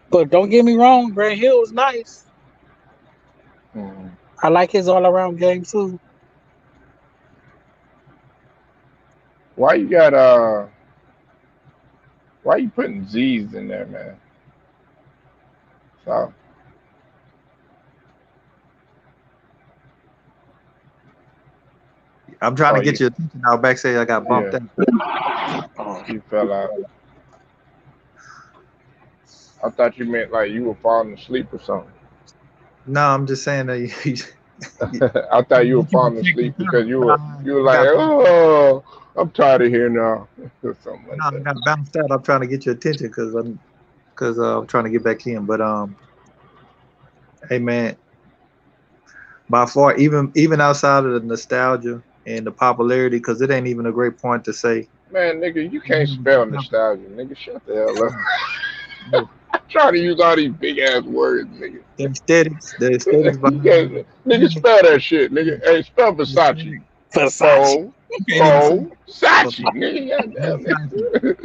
But don't get me wrong, Grant Hill was nice. I like his all-around game too. Why you putting Z's in there, man? So I'm trying to get your attention now. Backstage, I got bumped out. You fell out. I thought you meant like you were falling asleep or something. No, I'm just saying that I thought you were falling asleep because you were like, oh, I'm tired of here now. Something like that. I got bounced out. I'm trying to get your attention because I'm trying to get back in. But hey man, by far, even outside of the nostalgia and the popularity, because it ain't even a great point to say. Man, nigga, you can't spell nostalgia, nigga. Shut the hell up. trying to use all these big ass words, nigga. The aesthetics You can't, nigga, spell that shit, nigga. Hey, spell Versace. Versace. Sachi, nigga. Goddamn, nigga.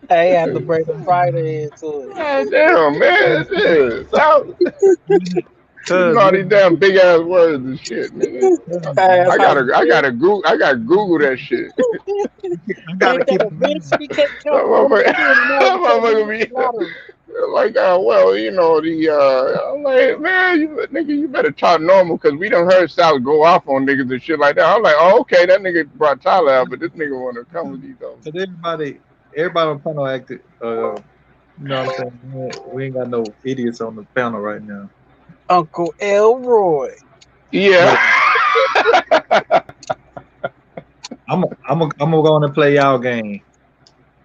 I had to bring the Friday into it. God damn, man. Yeah. Using all these Cuz damn big ass words and shit, nigga. That's how you I feel. gotta Google that shit. I gotta Ain't keep that a in bitch? mind. He can't That count from 1 to 10 and all of a sudden he motherfucker hit the lottery. be like, well, you know, I'm like, man, nigga, you better talk normal, because we done heard South go off on niggas and shit like that. I'm like, oh, okay, that nigga brought Tyler out, but this nigga want to come with these, though. Cause everybody on panel acted. You know what I'm saying? We ain't got no idiots on the panel right now. Uncle Elroy. Yeah. I'm gonna go on and play y'all game.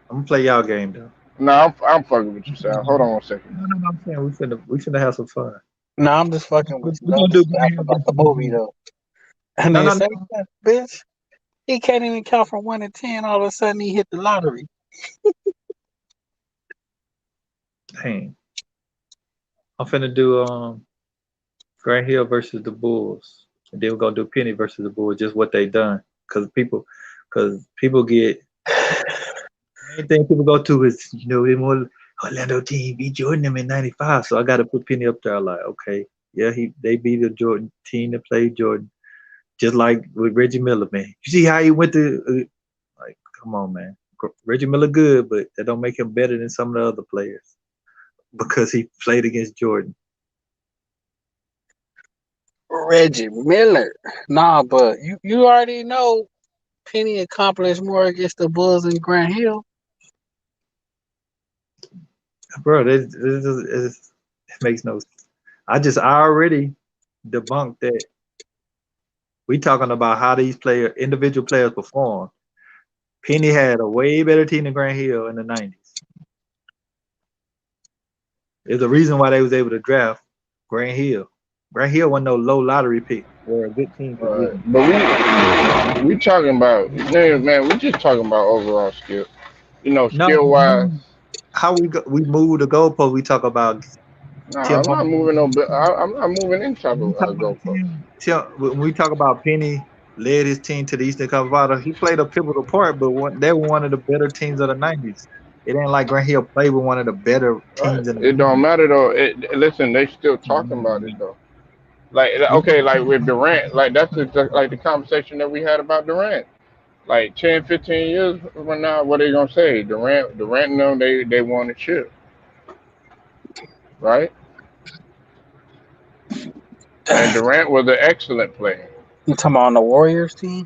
I'm gonna play y'all game though. No, I'm fucking with you, Sal. Hold on 1 second. No, I'm saying we finna have some fun. No, I'm just fucking with you. We I'm gonna do just laughing about the movie though. And No, they no, say, no. "Yeah, bitch, he can't even count from 1 to 10. All of a sudden he hit the lottery." Dang. I'm finna do Grant Hill versus the Bulls, and then we're gonna do Penny versus the Bulls. Just what they done, cause people get main thing people go to is they want Orlando team beat Jordan them in '95, so I got to put Penny up there. Like, okay, yeah, they beat the Jordan team that played Jordan, just like with Reggie Miller, man. You see how he went to like, come on, man. Reggie Miller good, but that don't make him better than some of the other players because he played against Jordan. Reggie Miller. Nah, but you already know Penny accomplished more against the Bulls than Grant Hill. Bro, it makes no sense. I already debunked that. We talking about how these individual players perform. Penny had a way better team than Grant Hill in the 90s. There's a reason why they was able to draft Grant Hill. Grant Hill wasn't no low lottery pick or a good team for getting. But we talking about, man, we just talking about overall skill. Skill wise. How we move the goalpost? We talk about. No, I'm not moving I'm not moving any type of goalpost. When we talk about Penny led his team to the Eastern Conference, he played a pivotal part, but they were one of the better teams of the 90s. It ain't like Grant Hill played with one of the better teams in the 90s. It don't matter though. Listen, they still talking about it though. Like, okay, like with Durant, like that's like the conversation that we had about Durant. Like 10, 15 years from now, what are they gonna say? Durant and them, they won a chip, right? And Durant was an excellent player. You talking about on the Warriors team?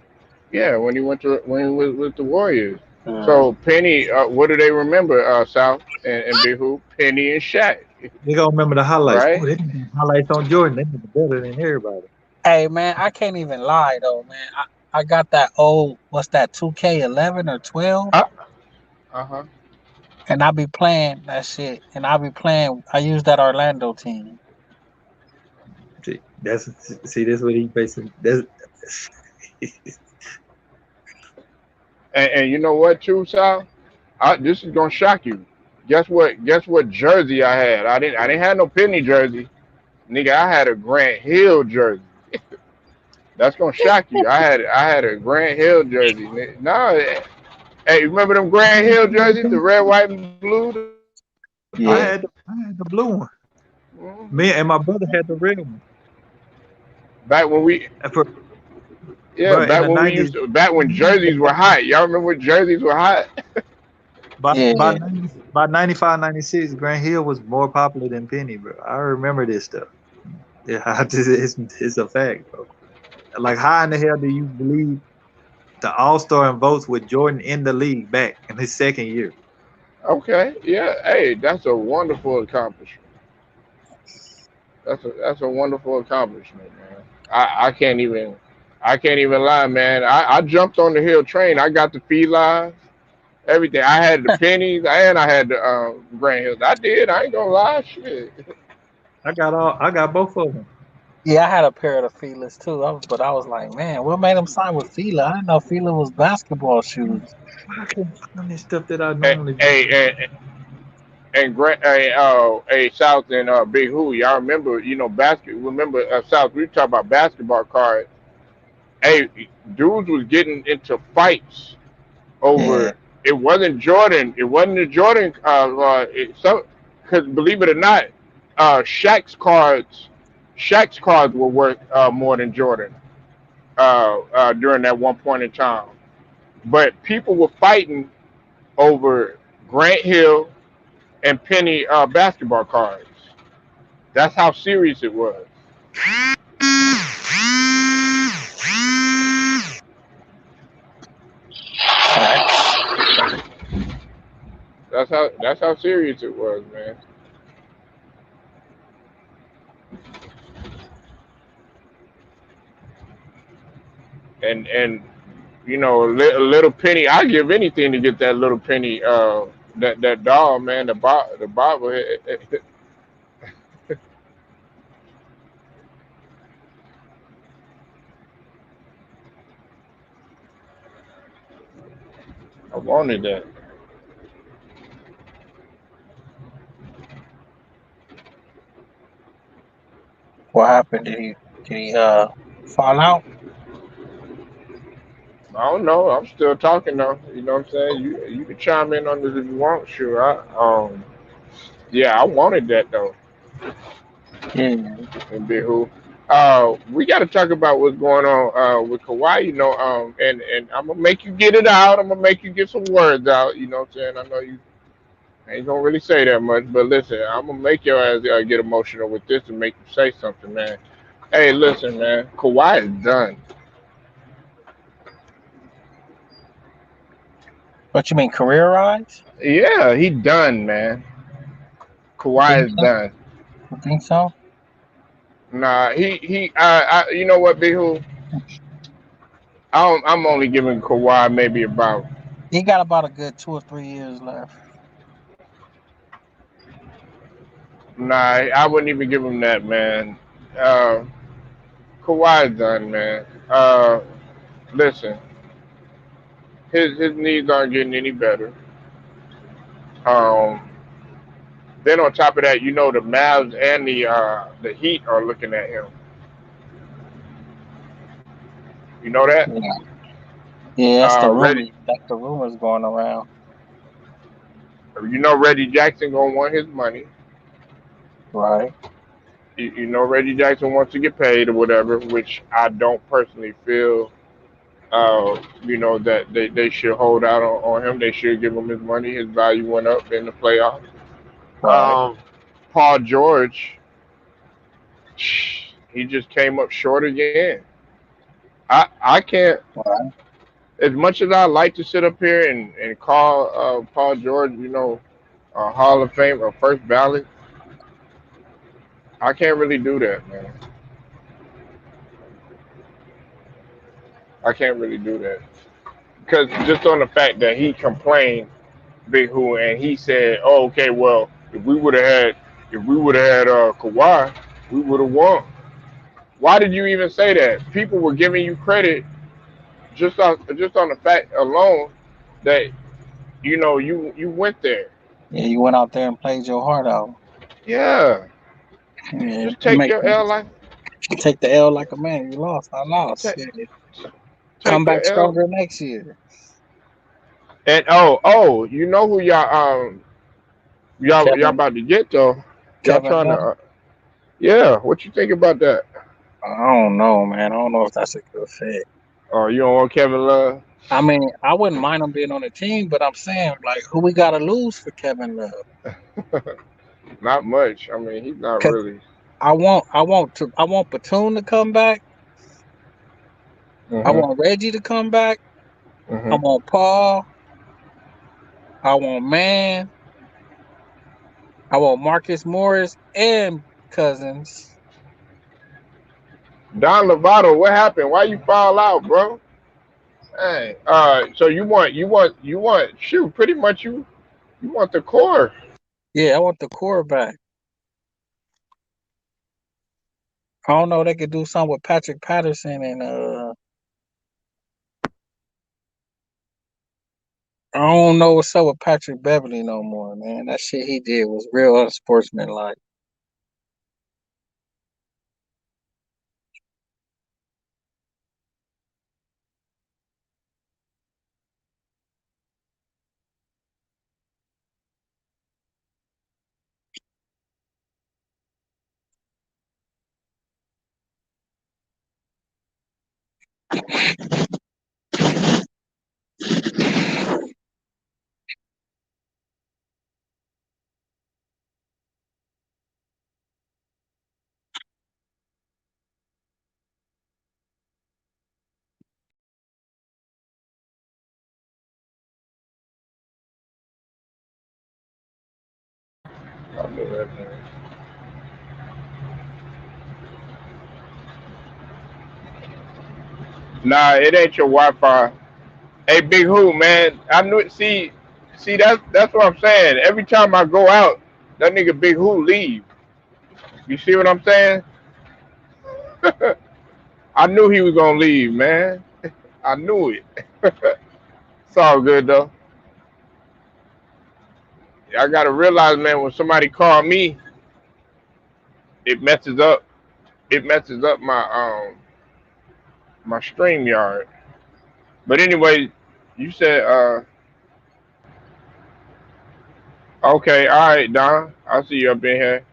Yeah, when he was with the Warriors. So Penny, what do they remember? South and Big Hoop, Penny and Shaq. They gonna remember the highlights. Right? Oh, they did highlights on Jordan. They did better than everybody. Hey man, I can't even lie though, man. I got that old, what's that, 2K11 or 12? Uh-huh. And I be playing that shit. And I use that Orlando team. See, that's what he basically. And you know what, too, Sal? This is gonna shock you. Guess what jersey I had? I didn't have no Penny jersey, nigga. I had a Grant Hill jersey. That's gonna shock you. I had a Grant Hill jersey. No, hey, remember them Grant Hill jerseys, the red, white, and blue? Yeah. I had the blue one. Mm-hmm. Me and my brother had the red one. Back when we. Back when jerseys were hot. Y'all remember when jerseys were hot? By 95, 96, Grant Hill was more popular than Penny, bro. I remember this stuff. Yeah, it's a fact, bro. Like, how in the hell do you believe the All-Star in votes with Jordan in the league back in his second year? Okay, yeah. Hey, that's a wonderful accomplishment. That's a wonderful accomplishment, man. I can't even lie, man. I jumped on the Hill train. I got the felines, everything. I had the pennies and I had the Grant Hills. I did. I ain't gonna lie, shit. I got both of them. Yeah, I had a pair of the Feelers too. But I was like, man, what made him sign with Fila? I didn't know Fila was basketball shoes. I couldn't find this stuff that I normally. and Grant, South and Big Who. Y'all remember, remember South, we talk about basketball cards. Hey, dudes was getting into fights Yeah. over, it wasn't Jordan. It wasn't the Jordan, because believe it or not, uh, Shaq's cards, Shaq's cards were worth more than Jordan during that one point in time. But people were fighting over Grant Hill and Penny basketball cards. That's how serious it was. That's how serious it was, man. And a little penny. I give anything to get that little penny. That doll, man. The bobblehead. I wanted that. What happened? Did he fall out? I don't know. I'm still talking though. You know what I'm saying? You can chime in on this if you want. Sure. Yeah, I wanted that though. Yeah. And Big Who. We got to talk about what's going on with Kawhi. And I'm gonna make you get it out. I'm gonna make you get some words out. You know what I'm saying? I know you ain't gonna really say that much, but listen, I'm gonna make your ass get emotional with this and make you say something, man. Hey, listen, man. Kawhi is done. What you mean, career-wise? Yeah, he done, man. You Kawhi think is so? done. You think so? Nah, you know what, Big Who? I'm only giving Kawhi maybe about. He got about a good 2 or 3 years left. Nah, I wouldn't even give him that, man. Uh, Kawhi's done, man. Listen, his knees aren't getting any better. Um, then on top of that, the Mavs and the Heat are looking at him. You know that? Yeah. Yeah, that's the Reggie, rumors. That's the rumors going around. Reggie Jackson gonna want his money. Right. Reggie Jackson wants to get paid or whatever, which I don't personally feel. That they should hold out on him. They should give him his money. His value went up in the playoffs. Right. Um, Paul George, he just came up short again. I can't. Right. As much as I like to sit up here and call Paul George, a Hall of Fame or first ballot, I can't really do that, man. I can't really do that because just on the fact that he complained, Big Who, and he said, "Oh, okay, well, if we would have had Kawhi, we would have won." Why did you even say that? People were giving you credit just on the fact alone that you went there. Yeah, you went out there and played your heart out. Yeah, Yeah, just take your L like take the L like a man. You lost. I lost. take, Yeah. Come take back the L. stronger next year. And oh, you know who y'all Kevin about to get though? Y'all Kevin trying to Love. yeah. What you think about that? I don't know, man. I don't know if that's a good fit. Oh, you don't want Kevin Love? I mean, I wouldn't mind him being on the team, but I'm saying, like, who we gotta lose for Kevin Love? Not much. I mean, he's not Cause really. I want Batum to come back. I Mhm. want Reggie to come back. I Mhm. want Paul. I want Man. I want Marcus Morris and Cousins. Don Lovato, what happened? Why you fall out, bro? Hey, so you want shoot, pretty much you want the core. Yeah, I want the quarterback. I don't know. They could do something with Patrick Patterson and I don't know what's up with Patrick Beverly no more, man. That shit he did was real unsportsmanlike. I knew that, man. Nah, it ain't your Wi-Fi. Hey, Big Who, man. I knew it. See, that's what I'm saying. Every time I go out, that nigga Big Who leave. You see what I'm saying? I knew he was gonna leave, man. I knew it. It's all good though. I gotta realize, man, when somebody call me, it messes up. It messes up my StreamYard. But anyway, you said okay, all right, Don. I see you up in here.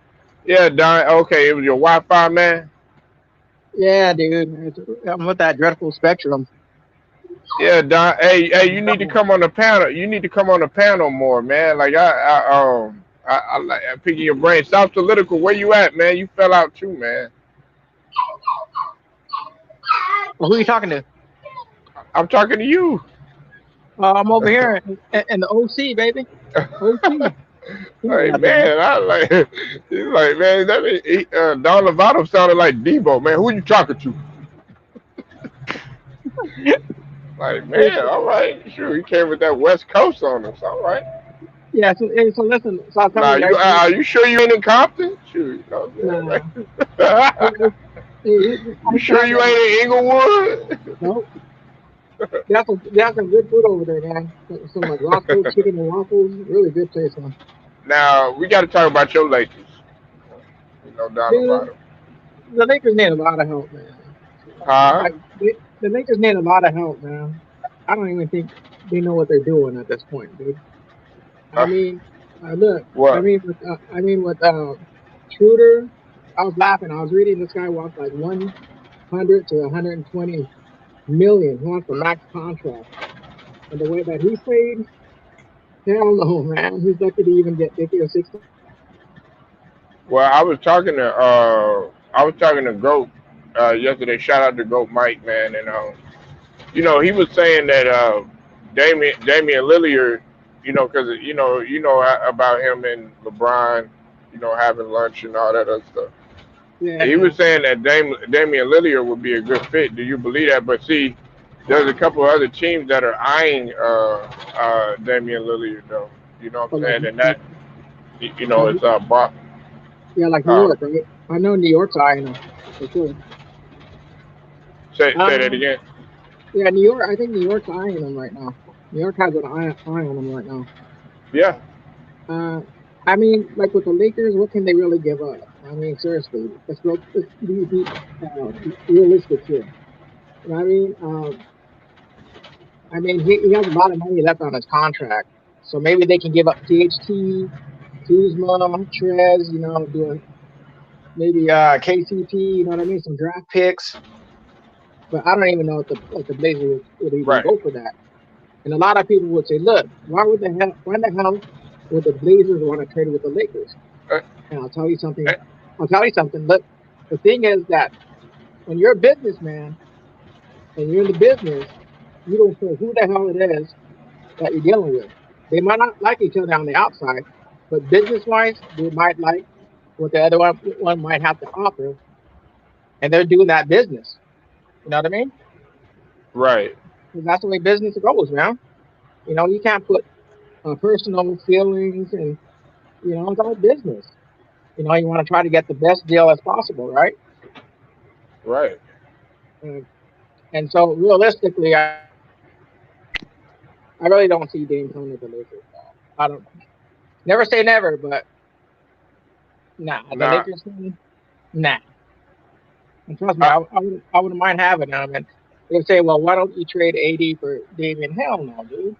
Yeah, Don. Okay, it was your Wi-Fi, man. Yeah, dude. I'm with that dreadful spectrum. Yeah, Don. Hey, you need to come on the panel. You need to come on the panel more, man. Like I like picking your brain. South Political, where you at, man? You fell out too, man. Well, who are you talking to? I'm talking to you. I'm over here in the OC, baby. OC. Hey man, I like he's like man. That Don Lovato sounded like Debo, man. Who you talking to? Like man, all right, sure. He came with that West Coast on us, all right. Yeah, so listen, so I'll tell Nah, you you guys. are you sure you ain't in Compton? Sure, you know what I'm saying? Nah. You sure you ain't in Inglewood? No, there's some good food over there, man. Some like Roscoe Chicken and Waffles, really good place, man. Now we got to talk about your Lakers. You know, Don Dude, Lovato. the Lakers need a lot of help, man. Huh? Like the Lakers need a lot of help, man. I don't even think they know what they're doing at this point, dude. I Uh, mean, look, what? I mean with Schroeder, I was laughing. I was reading this guy wants like 100 to 120 million. He wants a max contract, and the way that he played, hell no, man. He's lucky to even get 50 or 60. Well, I was talking to Goat yesterday. Shout out to Goat Mike, man, and you know, he was saying that Damian Lillard, you know, because about him and LeBron, you know, having lunch and all that other stuff. He Yeah, was saying that Damian Lillard would be a good fit. Do you believe that? But see, there's a couple of other teams that are eyeing Damian Lillard, though. You know what but I'm saying? And that, you know, it's like New uh, York, right? I know New York's eyeing him for sure. say that again. Yeah, New York. I think New York's eyeing him right now. New York has an eye on him right now. Yeah, Uh, I mean, like with the Lakers, what can they really give up? I mean, seriously, let's be realistic here. You know what I mean, he has a lot of money left on his contract, so maybe they can give up THT, Kuzma, Trez, you know, maybe KCP, you know what I mean, some draft picks. But I don't even know if the Blazers would even right. go for that. And a lot of people would say, look, why the hell would the Blazers want to trade with the Lakers? Uh, And I'll tell you something. uh, Look, the thing is that when you're a businessman and you're in the business, you don't care who the hell it is that you're dealing with. They might not like each other on the outside, but business-wise, they might like what the other one might have to offer, and they're doing that business. You know what I mean? right. 'Cause that's the way business goes, man. You know, you can't put personal feelings and it's all business. You know, you want to try to get the best deal as possible, right? Right. And, and so realistically, I I really don't see Dame coming to the Lakers. I don't. Never say never, but nah, the Nah, Lakers team, nah. And trust me, I, I wouldn't mind having them. And they'll say, well, why don't you trade AD for Damian? Hell no, dude.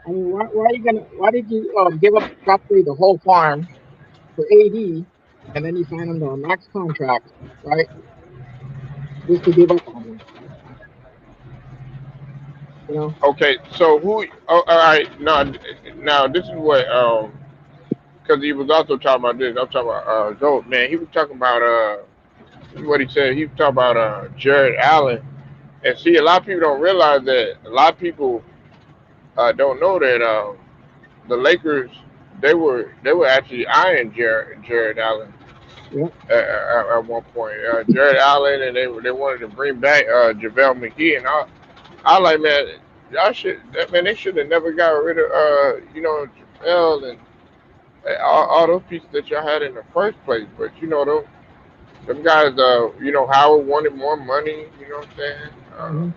I mean, why are you gonna? Why did you give up practically the whole farm for AD, and then you sign him to a max contract, right? Just to give up on him, you know? okay, so who? Oh, all right. Now this is what because he was also talking about this. I'm talking about Zoe, man. He was talking about what he said. He was talking about Jared Allen. And see, a lot of people don't realize that. A lot of people don't know that the Lakers they were actually eyeing Jared Allen Yeah, at one point. Jared Allen, and they wanted to bring back JaVale McGee, and I like, man, y'all should, man, they should have never got rid of JaVale and all those pieces that y'all had in the first place. But them guys, Howard wanted more money. You know what I'm saying? hmm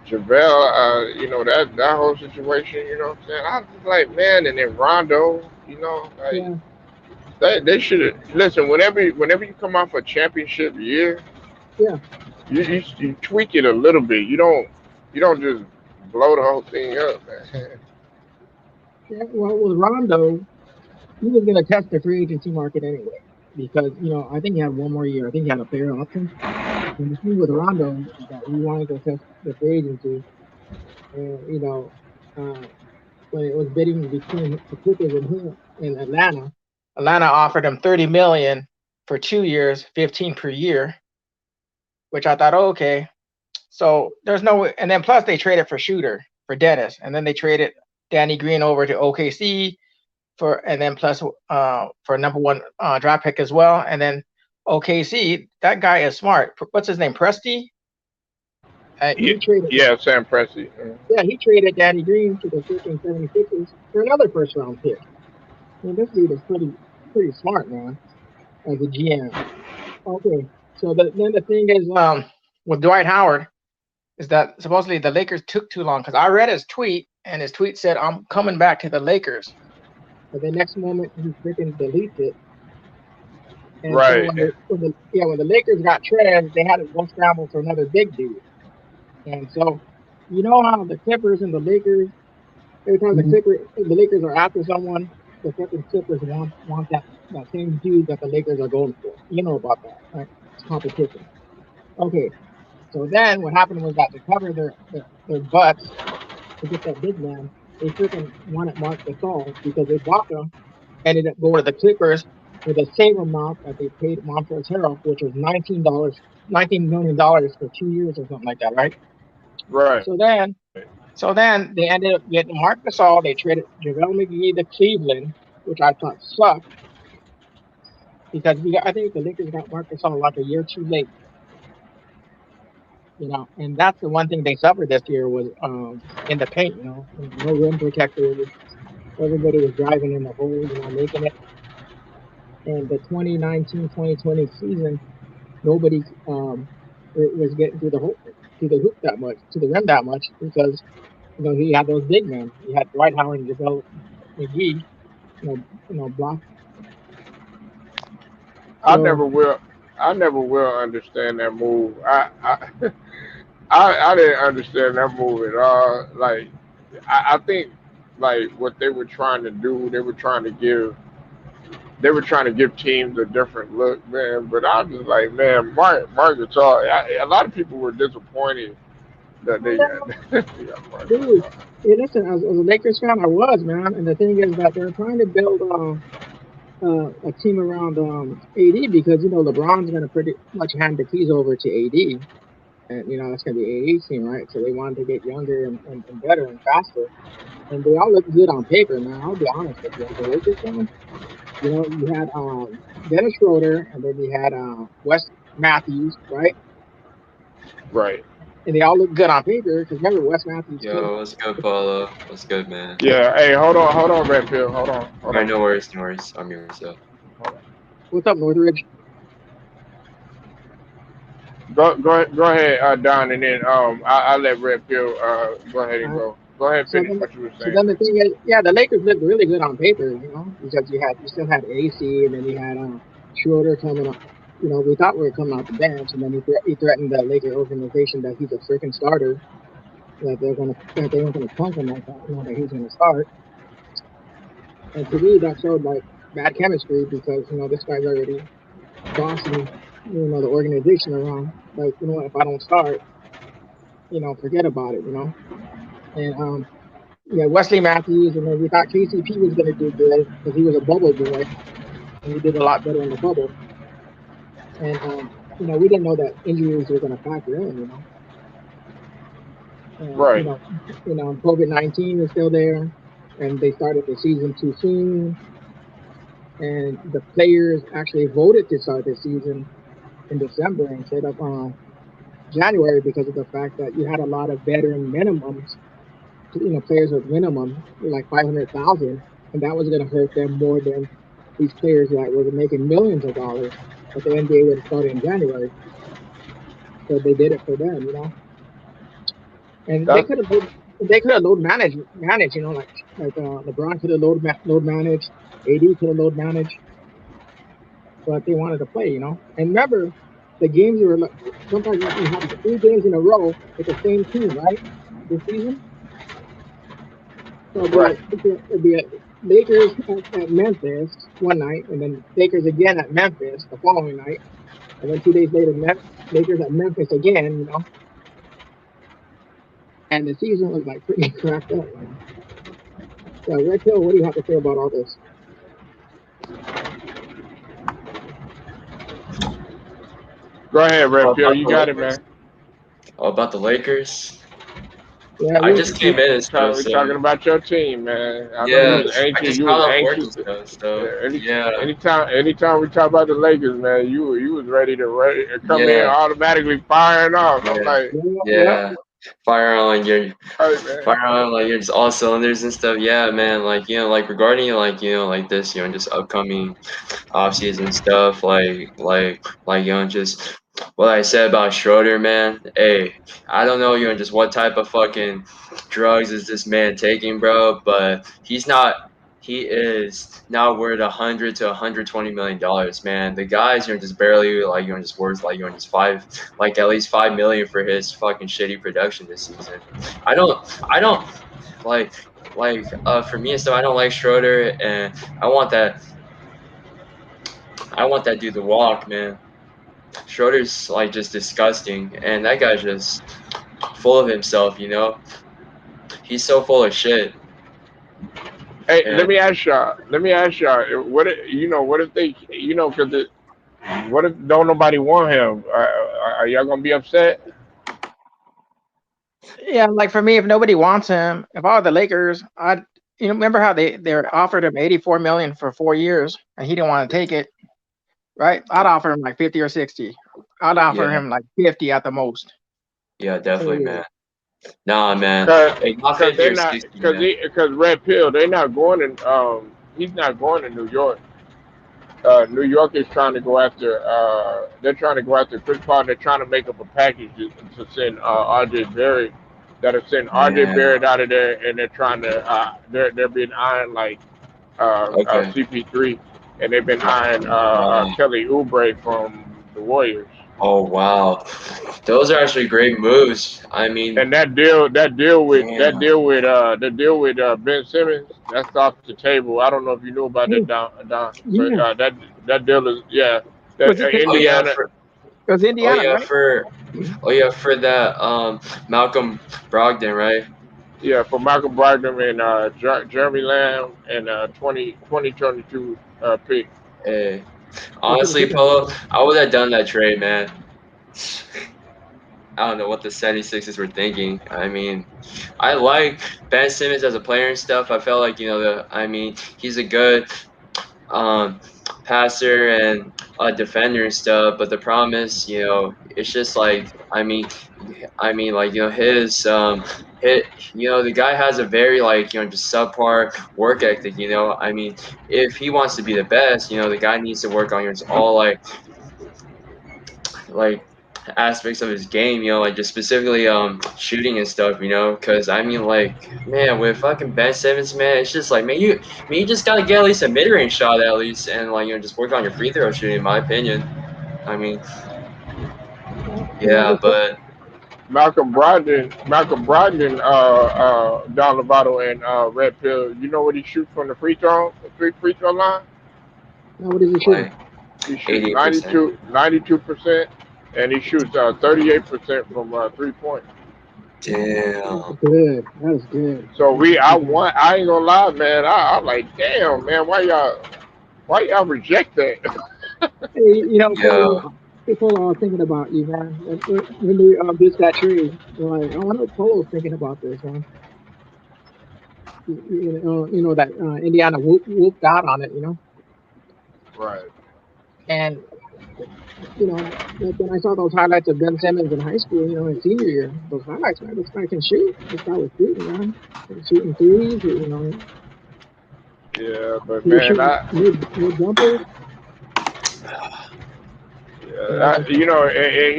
JaVale, that whole situation. You know what I'm saying? I was just like, man, and then Rondo. Like yeah, they should have listen. Whenever you come off a championship year, yeah, you tweak it a little bit. You don't just blow the whole thing up, man. yeah. Well, with Rondo, he was gonna test the free agency market anyway, because I think he had one more year. I think he had a player option. And the thing with Rondo is that he wanted to test the free agency, and when it was bidding between the Clippers and him in Atlanta, Atlanta offered him 30 million for 2 years, 15 per year, which I thought, oh, okay. So there's no, and then plus they traded for Shooter for Dennis, and then they traded Danny Green over to OKC and then plus for number one draft pick as well, and then OKC, that guy is smart. What's his name? Presti. Yeah, He traded. yeah, Sam Presti. Yeah, he traded Danny Green to the freaking 76ers for another first round pick. I mean, this dude is pretty smart, man, as a GM. Okay, so then the thing is, with Dwight Howard, is that supposedly the Lakers took too long, because I read his tweet, and his tweet said, "I'm coming back to the Lakers," but the next moment he freaking deletes it. And so Right. when the Lakers got trashed, they had to go scramble for another big dude. And so, you know how the Clippers and the Lakers, every time Mhm. the Lakers are after someone, the freaking Clippers want that same dude that the Lakers are going for. You know about that, right? It's competition. Okay, so then what happened was that to cover their butts to get that big man, they freaking wanted Mark Gasol because they bought him, ended up going to the Clippers for the same amount that they paid Montrezl Harrell, which was $19 million for 2 years or something like that, right? Right. So then they ended up getting Mark Gasol. They traded JaVale McGee to Cleveland, which I thought sucked because I think the Lakers got Mark Gasol like a year too late. And that's the one thing they suffered this year was in the paint. No rim protectors. Everybody was driving in the hole. Making it. And the 2019-2020 season, nobody was getting to the hoop that much, to the rim that much because he had those big men. He had Dwight Howard and JaVale McGee. Block. I So never will. I never will understand that move. I didn't understand that move at all. Like, I think like what they were trying to do, they were trying to give teams a different look, man. But I was just like, man, Mark Gasol. A lot of people were disappointed that they got, they got Mark dude, Gasol. hey, listen, as a Lakers fan, I was, man. And the thing is that they're trying to build a team around AD because LeBron's going to pretty much hand the keys over to AD, and that's going to be AD's team, right? So they wanted to get younger and better and faster, and they all look good on paper, man. I'll be honest with you, as a Lakers fan, you had Dennis Schroeder, and then you had Wes Matthews, right? Right. And they all look good on paper because remember Wes Matthews killed. Yo, what's good, Paulo? What's good, man? Yeah. Hey, hold on, Red Pill. Hold on. Alright, no worries, no worries. I'm here, so. What's up, Northridge? Go ahead, Don, and then I'll let Red Pill go ahead and go. Go ahead, So finish then, what you were so saying. then the thing is, yeah, the Lakers looked really good on paper, because you still had AC, and then you had Schroeder coming up. We thought we were coming off the bench, and then he threatened the Laker organization that he's a freaking starter, that they weren't gonna punk him like that, that he was gonna start. And to me, that showed like bad chemistry because this guy's already bossing the organization around. Like, if I don't start, forget about it. And Wesley Matthews, and then we thought KCP was going to do good because he was a bubble boy, and he did a lot better in the bubble. And we didn't know that injuries were going to factor in. And, Right. COVID-19 is still there, and they started the season too soon. And the players actually voted to start the season in December instead of January because of the fact that you had a lot of veteran minimums. Players with minimum like 500,000, and that was going to hurt them more than these players that were making millions of dollars that the NBA would have started in January. So they did it for them, And they could have load managed, like LeBron could have load managed, AD could have load managed, but they wanted to play, And remember, the games were like, sometimes you have 3 games in a row with the same team, right? This season. So it'd be Lakers at Memphis one night, and then Lakers again at Memphis the following night, and then 2 days later, Lakers at Memphis again, And the season was like pretty cracked up. So, Red Pill, what do you have to say about all this? Go ahead, Red Pill. You got it, man. About the Lakers. Yeah, I just came in and stuff. We're talking about your team, man. I know Yeah, you was I anxious. just You got was off work anxious. and stuff. Yeah. Anytime we talk about the Lakers, man, you was ready to come in Yeah. automatically firing off. I'm like, Yeah. Fire on your hey, like your just all cylinders and stuff. Yeah, man. Like regarding like this, just upcoming off season stuff. Just what I said about Schroeder, man. Hey, I don't know, just what type of fucking drugs is this man taking, bro? But he is now worth $100 to $120 million, man. The guy's just barely just worth just at least $5 million for his fucking shitty production this season. I don't for me and stuff. I don't like Schroeder, and I want that dude to walk, man. Schroeder's just disgusting, and that guy's just full of himself. He's so full of shit. Hey, Yeah. let me ask y'all. What if they, because what if don't nobody want him? Are y'all gonna be upset? Yeah, like for me, if nobody wants him, if I were the Lakers, I'd remember how they offered him $84 million for 4 years, and he didn't want to take it, right? I'd offer him like 50 or 60. I'd offer him like 50 at the most. Yeah, definitely, man. Nah, man. Because they're not, because Red Pill, they're not going to. He's not going to New York. New York is trying to go after. They're trying to go after Chris Paul. They're trying to make up a package to send R.J. Barrett. That'll send R.J. Barrett out of there, and they're trying to. They're being eyeing like CP3, and they've been eyeing Kelly Oubre from the Warriors. Oh wow, those are actually great moves. I mean, and that deal with Ben Simmons, that's off the table. I don't know if you know about that, Don. But that deal is Indiana. It was Indiana, right? For that Malcolm Brogdon, right? Yeah, for Malcolm Brogdon and Jeremy Lamb and 2022 pick. Hey, honestly, Polo, I would have done that trade, man. I don't know what the 76ers were thinking. I mean, I like Ben Simmons as a player and stuff. I felt like he's a good passer and a defender and stuff. But the problem is, it's just his the guy has a very just subpar work ethic. If he wants to be the best, the guy needs to work on all aspects of his game, you know, like just specifically shooting and stuff, you know, because I mean, like, man, with fucking Ben Simmons, man, it's just like, man, you just gotta get at least a mid-range shot at least, and like, you know, just work on your free throw shooting, in my opinion. I mean, yeah, but Malcolm Brogdon, Don Lovato, and Red Pill. You know what he shoots from the free throw line? Now, what is he shooting? like He shoots 88%. 92%, and he shoots 38% from 3 point. Damn. Good. That is good. So I ain't gonna lie, man. I'm like, damn, man, why y'all reject that? Hey, you know, Yeah. Polo, I was thinking about you, man. When we did that trade, like, I know Polo's thinking about this, man. You know that Indiana whooped out on it, you know, Right. and you know, like when I saw those highlights of Ben Simmons in high school, you know, in senior year, those highlights, man, this guy can shoot. This guy was shooting, man, shooting threes, you know, Yeah, but he was man, shooting mid jumpers. you know, and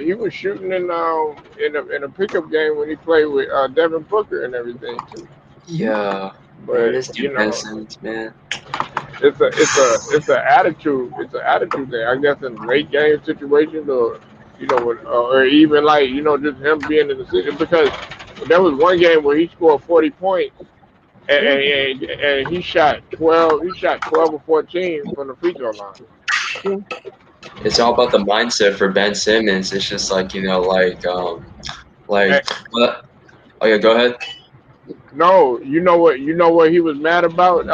he was shooting in a pickup game when he played with Devin Booker and everything too. Yeah. Man, But this you dude Ben know, Simmons, man. it's an attitude thing. I guess in late game situations, or you know, or even like you know, just him being in the city. Because there was one game where he scored 40 points, and he shot 12. He shot 12 or 14 from the free throw line. Yeah. It's all about the mindset for Ben Simmons. It's just like, you know, And, what? Oh yeah, go ahead. no, you know what he was mad about,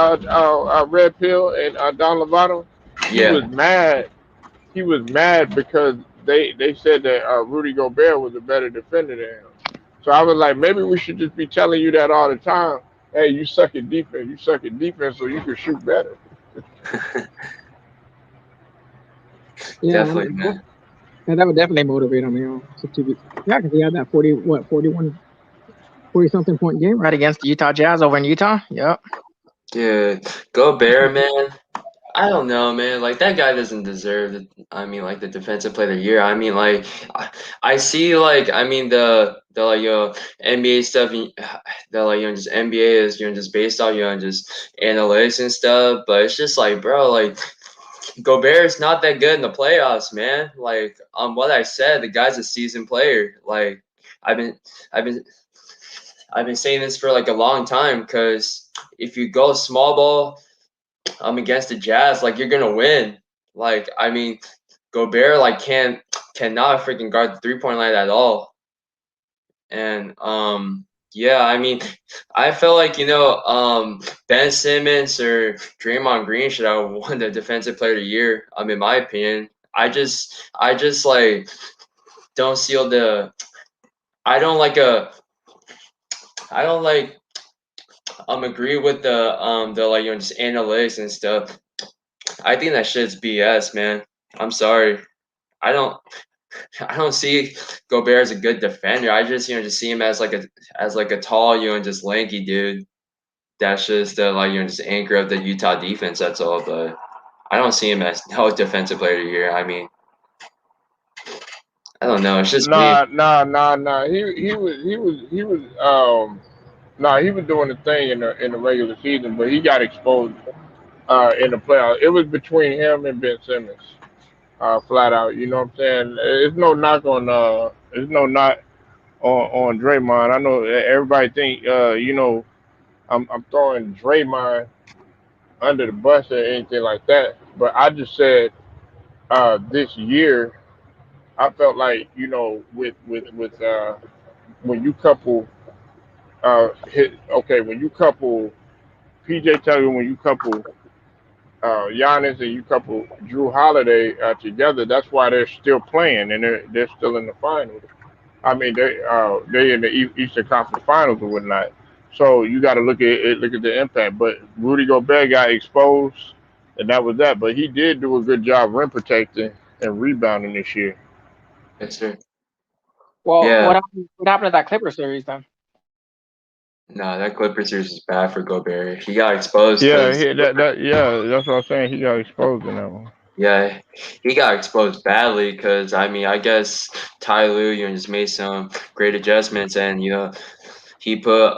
Red Pill and Don Lovato. He Yeah. was mad. He was mad because they said that Rudy Gobert was a better defender than him. So I was like, maybe we should just be telling you that all the time. Hey, you suck at defense. You suck at defense, so you can shoot better. Yeah, Definitely, man. and that would definitely motivate him, you know, yeah, because he had that 40 something point game Right against the Utah Jazz over in Utah. Yep. Dude, Gobert, man. I don't know, man. Like that guy doesn't deserve the. I mean, like the defensive player of the year. I mean, like I see, like I mean the like NBA stuff. The like just NBA is just based off just analytics and stuff. But it's just like, bro, like Gobert's not that good in the playoffs, man. Like what I said, the guy's a seasoned player. Like I've been I've been I've been saying this for like a long time because if you go small ball against the Jazz, like you're gonna win. Like I mean, Gobert like cannot freaking guard the 3 point line at all. And yeah, I mean, I felt like Ben Simmons or Draymond Green should have won the Defensive Player of the Year. In my opinion, I just like don't see all the. I don't like a. I don't like agree with the like just analytics and stuff. I think that shit's BS, man. I'm sorry. I don't I don't see Gobert as a good defender. I just just see him as like a tall, just lanky dude. That's just the like just anchor of the Utah defense, that's all. But I don't see him as no defensive player of the year. I mean, I don't know. It's just me. Nah. He was doing the thing in the regular season, but he got exposed in the playoffs. It was between him and Ben Simmons, flat out. You know what I'm saying? It's no knock on Draymond. I know everybody think I'm throwing Draymond under the bus or anything like that, but I just said this year I felt like with when you couple when you couple PJ Tucker, when you couple Giannis and you couple Drew Holiday together, that's why they're still playing and they're still in the finals. I mean they in the Eastern Conference Finals or whatnot. So you got to look at it, look at the impact. But Rudy Gobert got exposed, and that was that. But he did do a good job rim protecting and rebounding this year. Yes, sir. Well, Yeah. what happened to that Clipper series then? No, that Clippers series is bad for Gobert. He got exposed Yeah, because that's what I'm saying. He got exposed in that one. Yeah, he got exposed badly because I mean, I guess Ty Lue, just made some great adjustments, and he put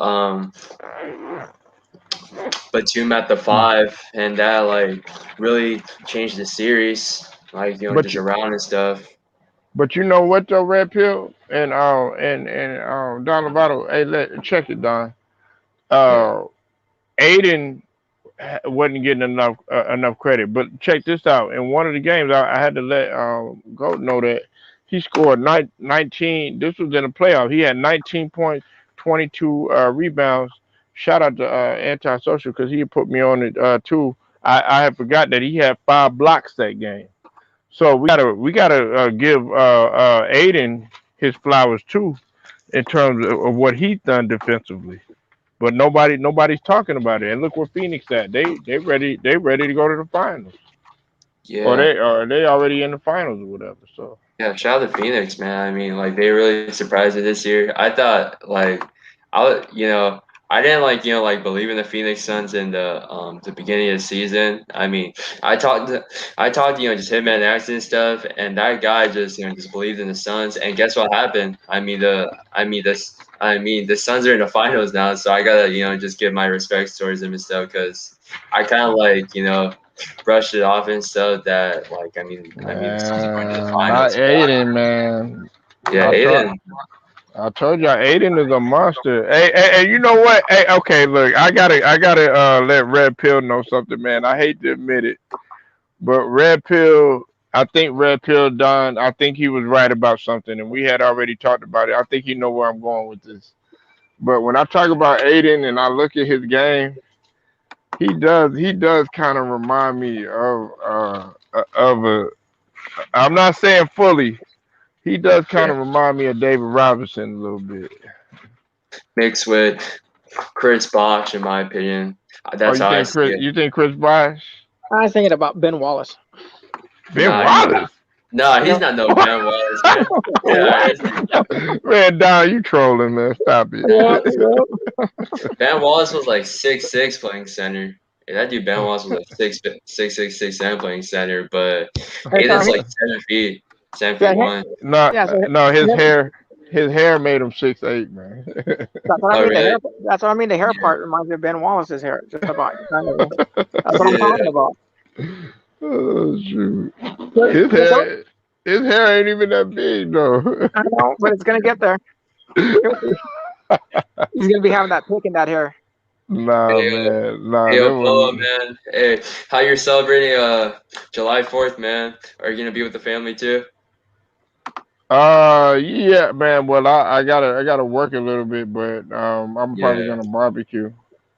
Batum at the 5, and that like really changed the series, like But just you, around and stuff. but you know what though, Red Pill and Don Lovato. Hey, check it, Don. Yeah. Uh, Aiden wasn't getting enough credit. But check this out. In one of the games, I had to let Goat know that he scored 19. This was in the playoff. He had 19 points, 22 rebounds. Shout out to Antisocial because he put me on it too. I had forgot that he had 5 blocks that game. So we gotta give Aiden his flowers too in terms of what he's done defensively. But nobody's talking about it. And look where Phoenix at. They ready to go to the finals. Or Yeah. they already in the finals or whatever. So Yeah, shout out to Phoenix, man. I mean, like they really surprised me this year. I thought like I didn't like believe in the Phoenix Suns in the beginning of the season. I mean, I talked just Hitman X and stuff, and that guy just believed in the Suns. And guess what happened? I mean the Suns are in the finals now, so I gotta just give my respects towards them and stuff because I kind of brushed it off and stuff that the Suns are going to the man, not finals. Aiden, man. Yeah, I told Aiden. I told y'all Aiden is a monster. Hey, you know what? Hey, okay, look, I gotta let Red Pill know something, man. I hate to admit it, but Red Pill, I think Red Pill done. I think he was right about something, and we had already talked about it. I think he know where I'm going with this. But when I talk about Aiden and I look at his game, he does kind of remind me of a. I'm not saying fully. He does kind Yeah, of remind me of David Robinson a little bit. mixed with Chris Bosh, in my opinion. Oh, That's you how I think see Chris? it. You think Chris Bosh? I was thinking about Ben Wallace. Ben Nah, he's Wallace? nah, You he's know, not no Ben Wallace, man. Yeah, Man, Don, you trolling, man. Stop yeah, it. yeah. Ben Wallace was like 6'6" playing center. Yeah, that dude Ben Wallace was like 6'6", 6'7" playing center, but Hey, so Aiden's like 7 feet, seven yeah, feet one. No, yeah. So no, his him, hair made him 6'8", man. that's what I Oh mean. The really? hair. That's what I mean. The hair Yeah, part reminds me of Ben Wallace's hair, just about. Kind of. That's what I'm yeah. talking about. Oh shoot, But, his but don't, hair, his hair ain't even that big though. I know, but it's gonna get there. He's gonna be having that pick in that hair. Nah, Hey, man, nah, hey, that Apollo, wasn't. man. Hey, how you're celebrating July 4th, man? Are you gonna be with the family too? Yeah, man. Well, I gotta work a little bit, but I'm probably Yeah. gonna barbecue.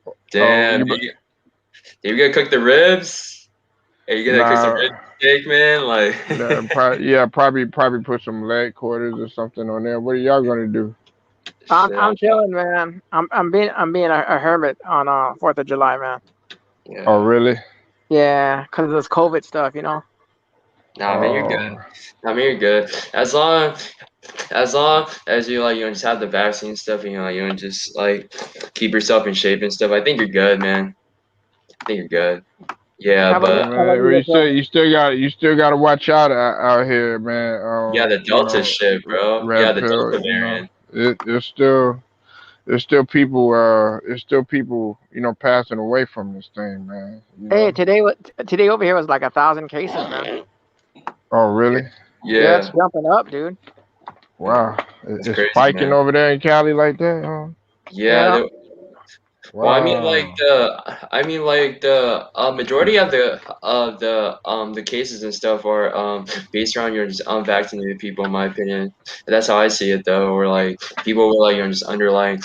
Oh, Damn, you gonna cook the ribs? Are you gonna cook some nah, rib steak, man? Like, nah, probably put some leg quarters or something on there. What are y'all gonna do? shit, I'm chilling, man. I'm being a hermit on 4th of July, man. Oh, yeah. really? Yeah, because of this COVID stuff, you know. Nah, man, you're good. Oh, I mean, you're good. As long as you just have the vaccine stuff, just keep yourself in shape and stuff. I think you're good, man. I think you're good. Yeah, How about yeah, but how about man. you, Well, Red Pill? you still got to watch out here, man. yeah, the Delta shit, bro. Yeah, Red the pill. Delta variant. It's still people, passing away from this thing, man. Hey, today over here was like 1,000 cases, man. Oh, really? Yeah, it's Yeah, jumping up, dude. Wow. it's It's crazy, spiking man. over there in Cali like that, huh? Yeah, Yeah. well, Wow. the majority of the cases and stuff are based around just unvaccinated people, in my opinion. That's how I see it, though. Or like people with just underlying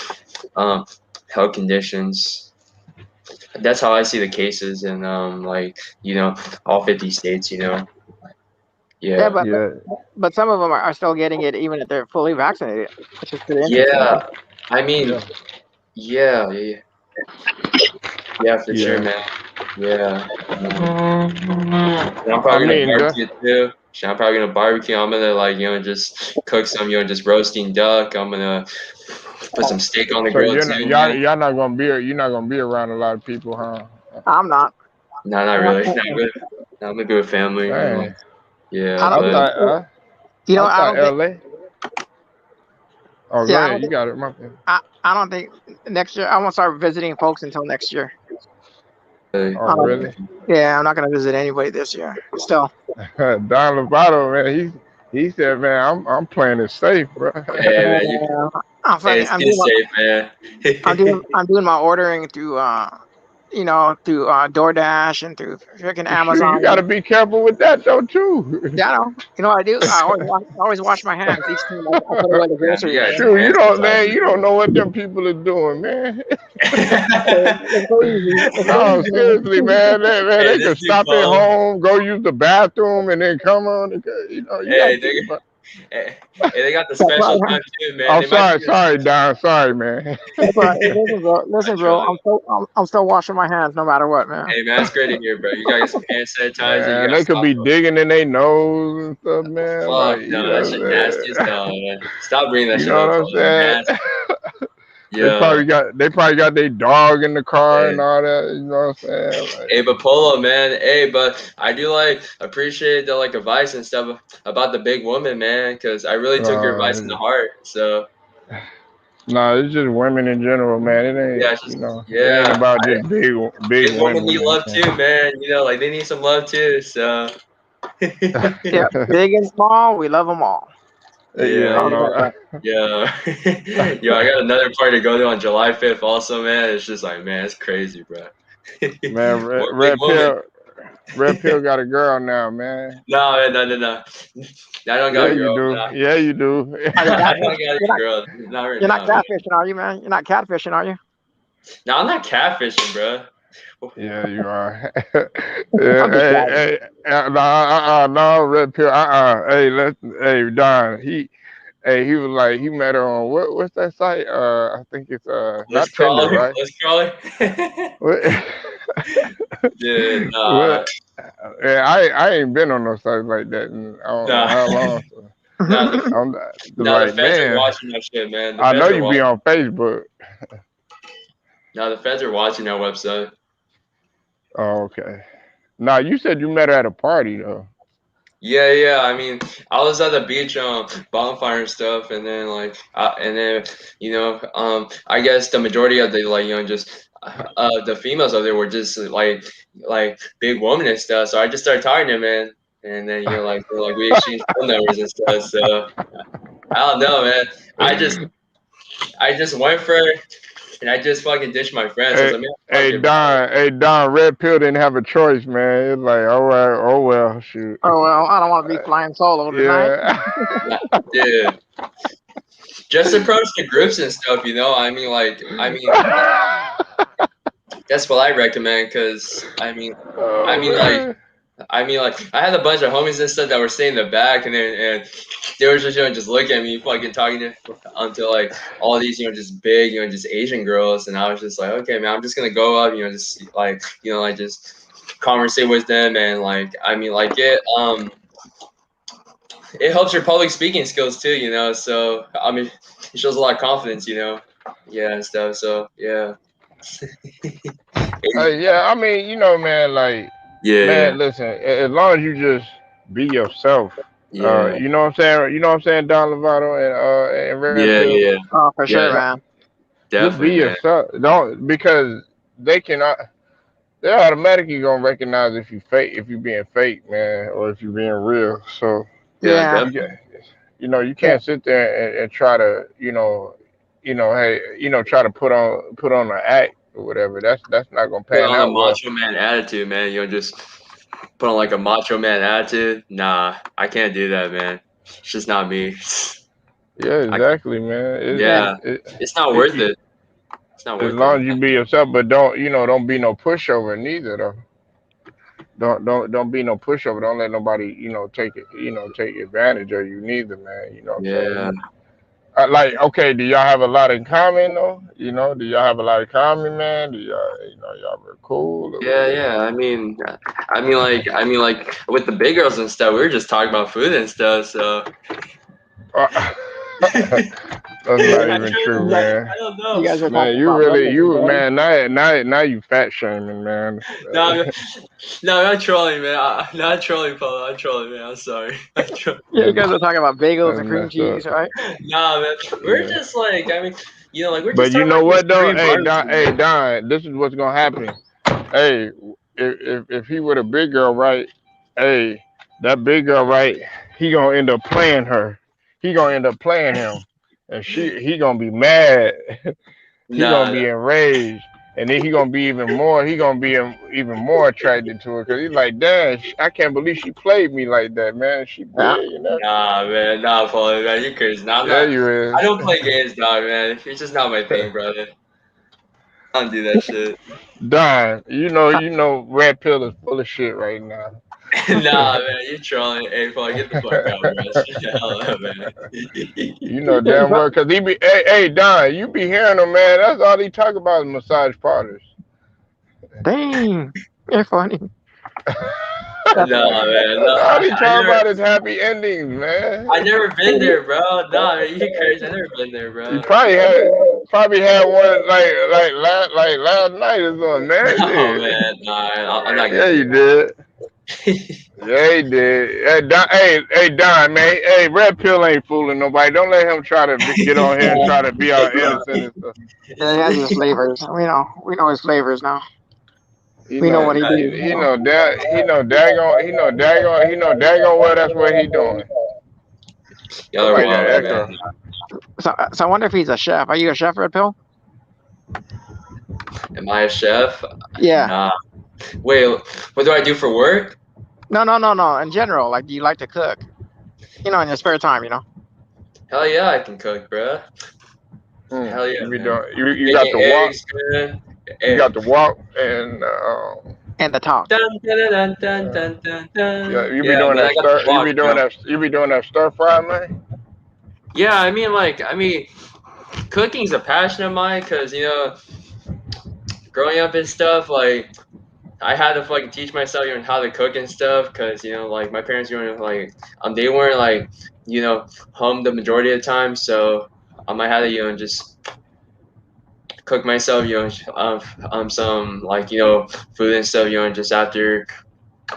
um health conditions. That's how I see the cases in all 50 states. Yeah, Yeah, Yeah. but some of them are still getting it even if they're fully vaccinated, which is pretty interesting. yeah. I mean, Yeah. yeah, yeah, for sure, Yeah. man. Yeah. I'm I probably gonna mean, barbecue too. So I'm probably gonna barbecue. I'm gonna just cook some, just roasting duck. I'm gonna put some steak on the so grill you're not too, y'all man. y'all not gonna be you're not gonna be around a lot of people, huh? I'm not. No, not Uh, really, uh, not really. maybe with family. Dang. Yeah, I I don't but think. thought You know, I I thought don't think. LA. Oh, go Yeah, I ahead. don't You think. got it. My bad. I don't think next year. I won't start visiting folks until next year. Oh, really? Yeah, I'm not gonna visit anybody this year. Still. Don Lovato, man, he said, man, I'm playing it safe, bro. hey man, I'm hey, fucking. stay safe, man. I'm doing my ordering through through DoorDash and through freaking Shoot, you Amazon. got to be careful with that though too. Yeah, I know. You know what I do? I always wash my hands each time I put away the Man, you groceries. guys Shoot, you hand don't, man, you sanitizer, don't know what them people are doing, man. It's so easy. It's so No, easy, seriously, man, hey, they this could dude stop at Paul. home, go use the bathroom, and then come on. You know, you got to Hey, think about. hey, they got the That's special right. time too, man. Oh, They might be sorry, Don, sorry, man. That's right. Hey, listen, bro. Listen, bro. naturally. I'm still washing my hands no matter what, man. Hey, man, it's great to hear, bro. You gotta get some hand sanitizer. You Man, gotta they could stop. be digging in their nose and stuff, man. Like, Fuck you no, know that what shit I'm nasty as saying? hell, man. Stop bringing that You shit know up, what I'm Paul. That's saying? nasty. Yeah. They probably got their dog in the car Hey. and all that. You know what I'm saying? Like, Hey, but Polo, man. Hey, but I do appreciate the advice and stuff about the big woman, man, because I really took your advice in the heart. So no, it's just women in general, man. It yeah, ain't, it's just it ain't yeah. about just big Big women women, need man. love too, man. You know, like they need some love too. So Yeah, big and small, we love them all. Yeah, I yeah, Talk about know. that. yeah. Yo, I got another party to go to on July 5th also, man. It's just like, man, it's crazy, bro. Man, More big woman. Red Pill got a girl now, man. No, man, no. I don't got Yeah, a you girl. do. Nah. Yeah, you do. Are you I catfish? don't got a girl. Not right You're not now, man. catfishing, are you, man? You're not catfishing, are you? No, I'm not catfishing, bro. Yeah, you are. I'm just kidding. No, Red Pill. Hey, Don. He was like, he met her on what's that site? I think it's Let's not Tinder, crawl her. right? Let's crawl her. What? Dude, nah. What? Yeah, I ain't been on no sites like that in I don't know Nah. how long. So Nah, the, I'm nah, the like, feds are man, watching that shit, man. The I know feds are you be watching. on Facebook. Nah, the feds are watching that website. Oh, okay. Now you said you met her at a party though. Yeah. I mean, I was at the beach bonfire and stuff, and then I guess the majority of the just the females out there were just like big women and stuff. So I just started talking to them, man, and then we exchanged phone numbers and stuff. So I don't know, man. I just went for it, and I just fucking ditched my friends. I was Hey, like, man, fuck it, bro. Don, Red Pill didn't have a choice, man. It's like, all right, oh well, shoot. Oh well, I don't want to be flying solo tonight. Yeah. Dude, just approach the groups and stuff, you know. I mean, that's what I recommend, cause Oh, I had a bunch of homies and stuff that were sitting in the back, and they were just looking at me, fucking talking to until all these just big just Asian girls, and I was just like, okay, man, I'm just gonna go up, just just conversate with them, and it helps your public speaking skills too, So I mean, it shows a lot of confidence, yeah, and stuff. So yeah, yeah, I mean, man, like, yeah, man, listen, as long as you just be yourself, yeah, you know what I'm saying? You know what I'm saying, Don Lovato and Red yeah, Pill? yeah, Oh, for sure, yeah, man. Just be definitely, man. yourself. Don't because they cannot. They're automatically gonna recognize if you being fake, man, or if you being real. So Yeah, Yeah. you definitely. get, you can't sit there and try to, hey, try to put on an act or whatever. That's not gonna Put pan on a out well. macho man attitude, man. Just put on a macho man attitude. Nah, I can't do that, man. It's just not me. Yeah, I, exactly, man. Yeah. it's not worth it. It's not As worth it, long man. as you be yourself, but don't be no pushover neither though. Don't be no pushover. Don't let nobody, take advantage of you neither, man. You know what I'm saying? Yeah, Okay, do y'all have a lot in common though? Do y'all have a lot in common, man? Do y'all were cool or whatever? yeah. With the big girls and stuff, we were just talking about food and stuff. So That's You not guys- even I true, you man. don't know. you guys are Man, talking you about really, Ruggles, you man. man, now you fat shaming, man. No, no, I'm not trolling, man. Not trolling, Polo. I'm trolling, man. I'm sorry. I'm trolling. Yeah, you guys are talking about bagels That's and cream messed cheese, up. right? Nah, man. We're Yeah. just like, I mean, like we're But just you talking know about what this though? Korean Hey Don, barbecue. this is what's gonna happen. Hey, if he with a big girl, right? Hey, that big girl, right? He gonna end up playing her. He gonna end up playing him, and he gonna be mad. He gonna Nah, be enraged, and then he gonna be even more. He gonna be even more attracted to her because he's like, damn, I can't believe she played me like that, man. She Yeah. big, you know. nah, man. Nah, Polo, man. You crazy. Nah, I'm Yeah, not. you I is. don't play games, dog, man. It's just not my thing, brother. I don't do that shit. Don, you know, Red Pill is full of shit right now. Nah, man. You trolling. Hey, Polo, get the fuck out, bro. Shut the hell up, man. You know damn well, cause he be, hey Don, you be hearing him, man. That's all he talk about is massage parlors. Dang, you're funny. Nah, man. That's No, all he I talk never. about is happy endings, man. I never been there, bro. Nah, man, you crazy. I never been there, bro. You probably had one like last night or something, man. Oh Shit. man, nah, I'm not Yeah, gonna you do did. that. Yeah, he did. Hey, Don, man. Hey, Red Pill ain't fooling nobody. Don't let him try to get on here and try to be all innocent and stuff. Yeah, he has his flavors. We know his flavors now. You We know know, what he do. he know that he know daggone well that's what he doing. Y'all are Somebody got wild, echo. man. So I wonder if he's a chef. Are you a chef, Red Pill? Am I a chef? Yeah. Nah. Wait, what do I do for work? No. In general, like, do you like to cook? In your spare time, Hell yeah, I can cook, bro. Hell yeah, You be man. doing. You got Making to walk. eggs, man. You got to walk and and the talk. Dun, dun, dun, dun, dun, dun, dun. yeah. You be Yeah, doing man, that I got the stir. walk, bro. You be doing that stir fry, man. Yeah, I mean, cooking's a passion of mine because growing up and stuff, like I had to fucking teach myself how to cook and stuff because like my parents weren't like they weren't like home the majority of the time, so I had to just cook myself some like food and stuff just after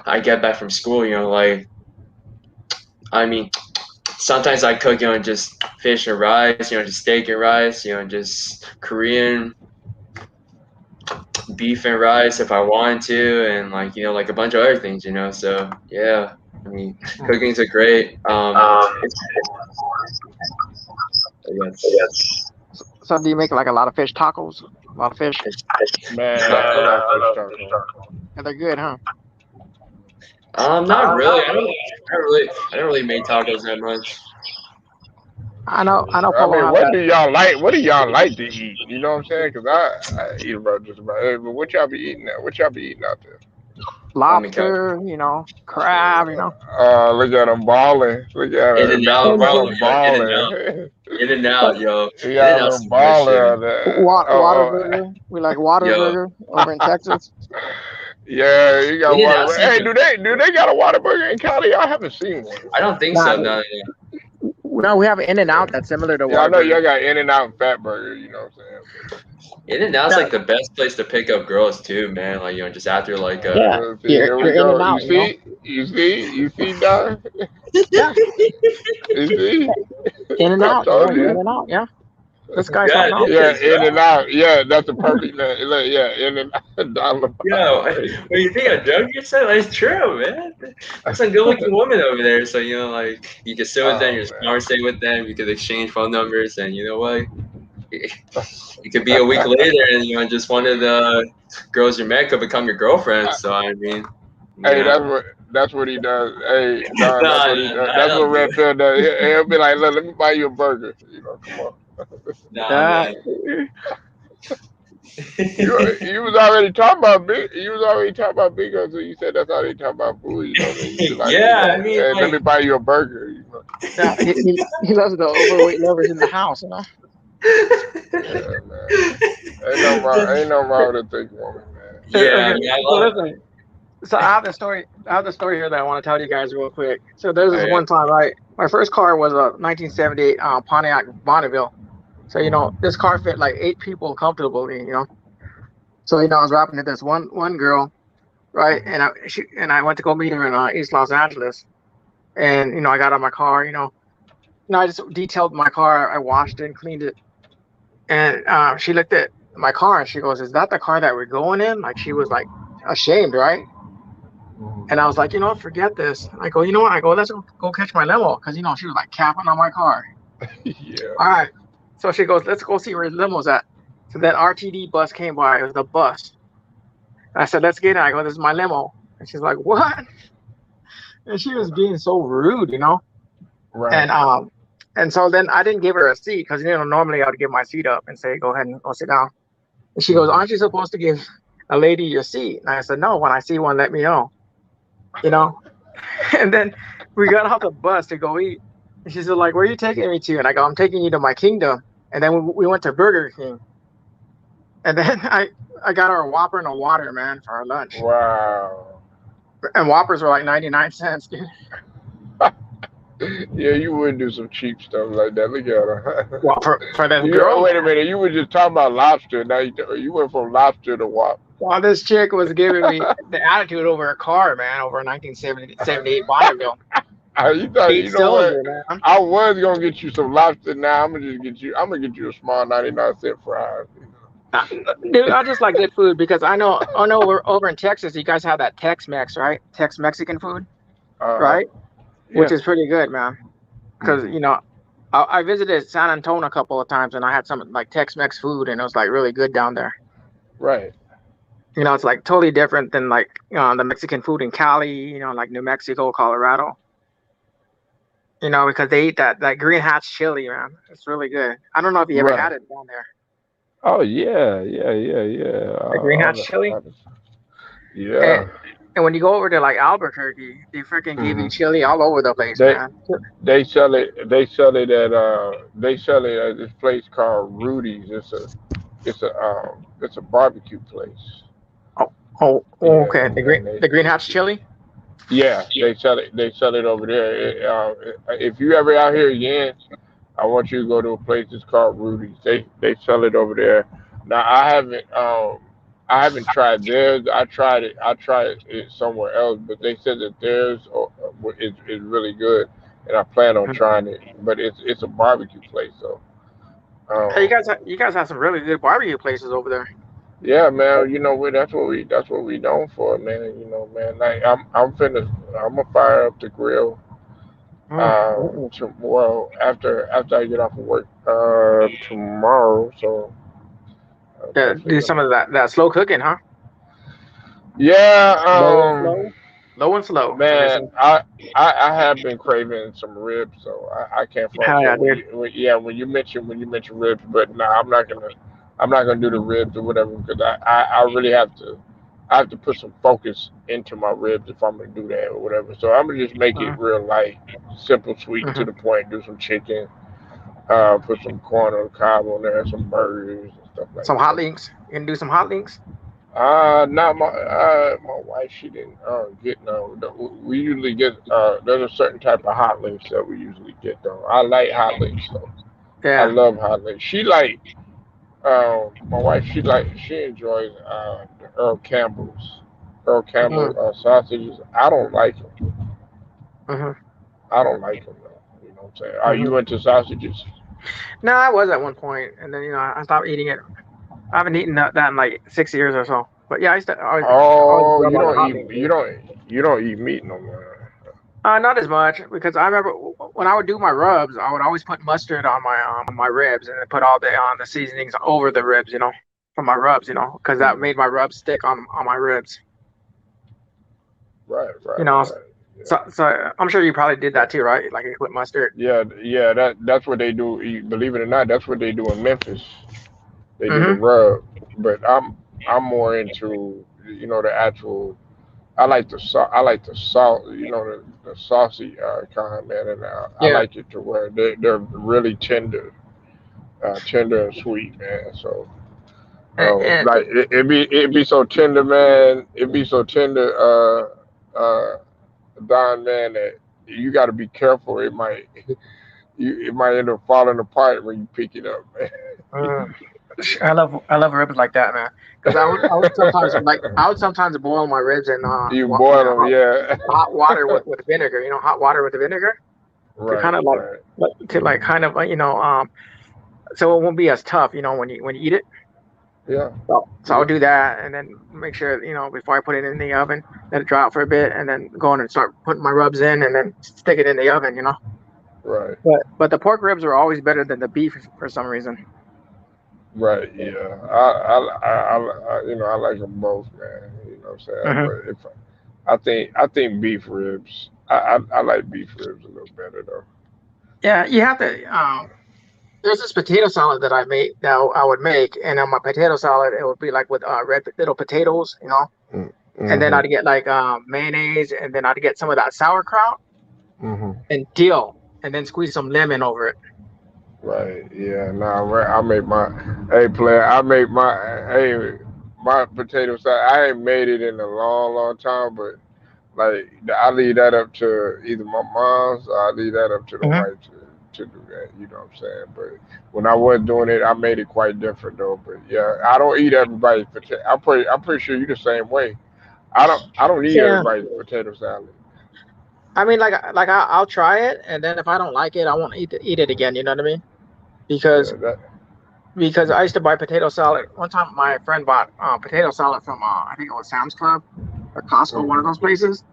I get back from school, like I mean sometimes I cook just fish and rice, just steak and rice, just Korean beef and rice if I wanted to, and like a bunch of other things, So yeah, I mean, cooking's a great. So do you make like a lot of fish tacos? A lot of fish, Man, I love fish tacos. and they're good, huh? Not really. I don't really make tacos that much. I know. I Polo mean, has what that. do y'all like? What do y'all like to eat? You know what I'm saying? Cause I eat about just about everything. But what y'all be eating now? What y'all be eating out there? Lobster, crab, Look at them balling. Look at In them. and out, bro. Balling. In and out, yo. You In got and a out's little the best shit, baller out man. there. Waterburger. We like Waterburger over in Texas. Yeah, you got In-N-Out's water. like Hey, do they got a Waterburger in Cali? I haven't seen one. I don't think Nah, so. No. No, we have an In-N-Out that's similar to Yeah, I know Waterburger. y'all got In-N-Out and Fat Burger. You know what I'm saying? In and Out's Yeah. like the best place to pick up girls too, man. Like just after like Yeah. See, here we You're go. In-N-Out, You see, Don? Yeah. You see? In-N-Out. I told You're you. In-N-Out. Yeah. This guy's Yeah, something else. it Yeah, is, bro. In-N-Out. Yeah, that's a perfect name. Yeah, In-N-Out. Dollar. Yo, when you think I'm joking, it's true, man. There's some good-looking women over there, so like you can sit with them, you just conversate with them, you could exchange phone numbers, and you know what? It could be a week later, and just one of the girls you met could become your girlfriend. So I mean, Hey, that's what he does. Hey, Don, that's what he does. I That's don't what do Red it. Pill does. He'll be like, look, let me buy you a burger. Come on. Man. You was already talking about big. You was already talking about big guns. So you said that's how they talk about food. Then you be like, Yeah, I mean, hey, like, let me buy you a burger. Yeah, he loves the overweight lovers in the house, Yeah, man. Ain't no wrong with a thick woman, man. Yeah, Okay, I so love it. listen. So I have the story here that I want to tell you guys real quick. So there's this Hey. one time, right? My first car was a 1978 Pontiac Bonneville, So this car fit like 8 people comfortably. So I was rapping to this one girl, right? And I went to go meet her in East Los Angeles, and I got out of my car. I just detailed my car. I washed it and cleaned it, and she looked at my car and she goes, "Is that the car that we're going in?" Like she was like ashamed, right? And I was like, forget this. I go, you know what? I go, let's go catch my limo, because she was like capping on my car. Yeah. All right. So she goes, let's go see where the limo's at. So that RTD bus came by. It was the bus. I said, let's get in. I go, this is my limo. And she's like, what? And she was being so rude, Right. And so then I didn't give her a seat, because normally I would give my seat up and say, go ahead and go sit down. And she goes, aren't you supposed to give a lady your seat? And I said, no, when I see one, let me know. And then we got off the bus to go eat. And she's like, where are you taking me to? And I go, I'm taking you to my kingdom. And then we went to Burger King. And then I got her a Whopper and a water, man, for our lunch. Wow. And Whoppers were like 99 cents, dude. Yeah, you would do some cheap stuff like that. Look at her. Well, for that girl. Wait a minute. You were just talking about lobster. Now you went from lobster to what? Well, this chick was giving me the attitude over a car, man, over a 1978 Bonneville. You thought, you know what? Man. I was gonna get you some lobster. Now I'm gonna get you a small 99-cent fries. Dude, I just like good food, because I know we're over in Texas. You guys have that Tex-Mex, right? Tex-Mexican food, right? Yeah. Which is pretty good, man. Because I visited San Antonio a couple of times, and I had some like Tex-Mex food, and it was like really good down there. Right. It's like totally different than like the Mexican food in Cali, like New Mexico, Colorado. Because they eat that green hatch chili, man. It's really good. I don't know if you ever had it down there. Oh yeah. The green hatch chili. Yeah. And when you go over to like Albuquerque, they freaking give you chili all over the place, man. They sell it at this place called Rudy's. It's a barbecue place. Oh, Yeah, okay. The green hatch chili. Yeah, they sell it over there. If you ever out here again, I want you to go to a place that's called Rudy's. They sell it over there. Now I haven't tried theirs. I tried it somewhere else, but they said that theirs is really good, and I plan on trying it. But it's a barbecue place, so. Hey, you guys have some really good barbecue places over there. Yeah, man. That's what we known for, man. Man. Like I'm gonna fire up the grill. Well, after I get off of work tomorrow, so. Do some of that slow cooking, huh? Yeah. Low and slow. Man, I have been craving some ribs, so I can't. When you mention ribs, but no, I'm not gonna do the ribs or whatever, because I really have to put some focus into my ribs if I'm gonna do that or whatever. So I'm gonna just make it real light, simple, sweet, to the point. Do some chicken, put some corn on the cob on there, some burgers and stuff like that. Some hot links. You can do some hot links. Not my wife. She didn't get no. We usually get there's a certain type of hot links that we usually get though. I like hot links though. Yeah. I love hot links. She like my wife. She enjoys the Earl Campbell sausages. I don't like them. I don't like them though. You know what I'm saying? Are you into sausages? No, I was at one point, and then I stopped eating it. I haven't eaten that in like 6 years or so. But yeah, I used to. You don't eat meat no more. Not as much, because I remember when I would do my rubs, I would always put mustard on my ribs, and then put all the seasonings over the ribs, for my rubs, because that made my rubs stick on my ribs. Right. So I'm sure you probably did that too, right? Like you put mustard. Yeah. That's what they do. Believe it or not, that's what they do in Memphis. They do the rub, but I'm more into the actual. I like the salt. The saucy kind, man, and I like it to where they're really tender and sweet, man. So like it be so tender, man. It be so tender, Don, man, that you got to be careful. It might it might end up falling apart when you pick it up, man. Mm. I love ribs like that, man. Because I would sometimes boil my ribs in You boil them, yeah. hot water with vinegar. You know, hot water with the vinegar to Right, kind of right. so it won't be as tough. You know, when you eat it. Yeah. So I'll do that and then make sure, before I put it in the oven, let it dry out for a bit and then go in and start putting my rubs in and then stick it in the oven. Right. But the pork ribs are always better than the beef for some reason. Right, yeah. I like them both, man. You know what I'm saying? Hmm. But if I think beef ribs. I like beef ribs a little better though. Yeah, you have to. There's this potato salad that I would make, and on my potato salad, it would be like with red little potatoes, and then Mm-hmm. I'd get like mayonnaise, and then I'd get some of that sauerkraut Mm-hmm. and dill, and then squeeze some lemon over it. Right. Yeah. Nah. I make my. Hey, player. I make my. Hey, my potato salad. I ain't made it in a long, long time, but like I leave that up to either my mom's or I leave that up to the Hmm. wife to do that. You know what I'm saying? But when I was doing it, I made it quite different though. But yeah, I don't eat everybody's potato. I'm pretty sure you the same way. I don't eat Yeah, everybody's potato salad. I mean, I'll try it, and then if I don't like it, I won't eat it again. You know what I mean? Because Yeah. That. because I used to buy potato salad. One time, my friend bought potato salad from I think it was Sam's Club or Costco, one of Hmm. those places.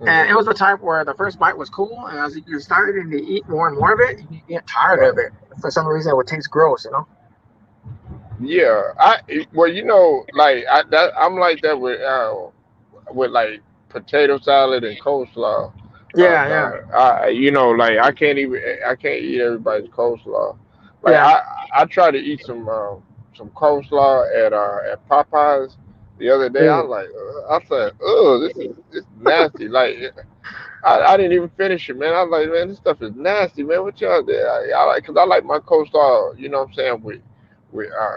And it Hmm. was the type where the first bite was cool, and as you started to eat more and more of it, you get tired of Right. it. For some reason, it would taste gross. Yeah. Well, like I'm like that with like potato salad and coleslaw. Yeah, yeah, Nah, like I can't eat everybody's coleslaw. Like yeah. I try to eat some coleslaw at Popeyes the other day. I Ooh. was like, I said, oh, this is nasty. Like I didn't even finish it, man. I was like, man, this stuff is nasty, man. What y'all did? Cause I like my coleslaw. You know what I'm saying? With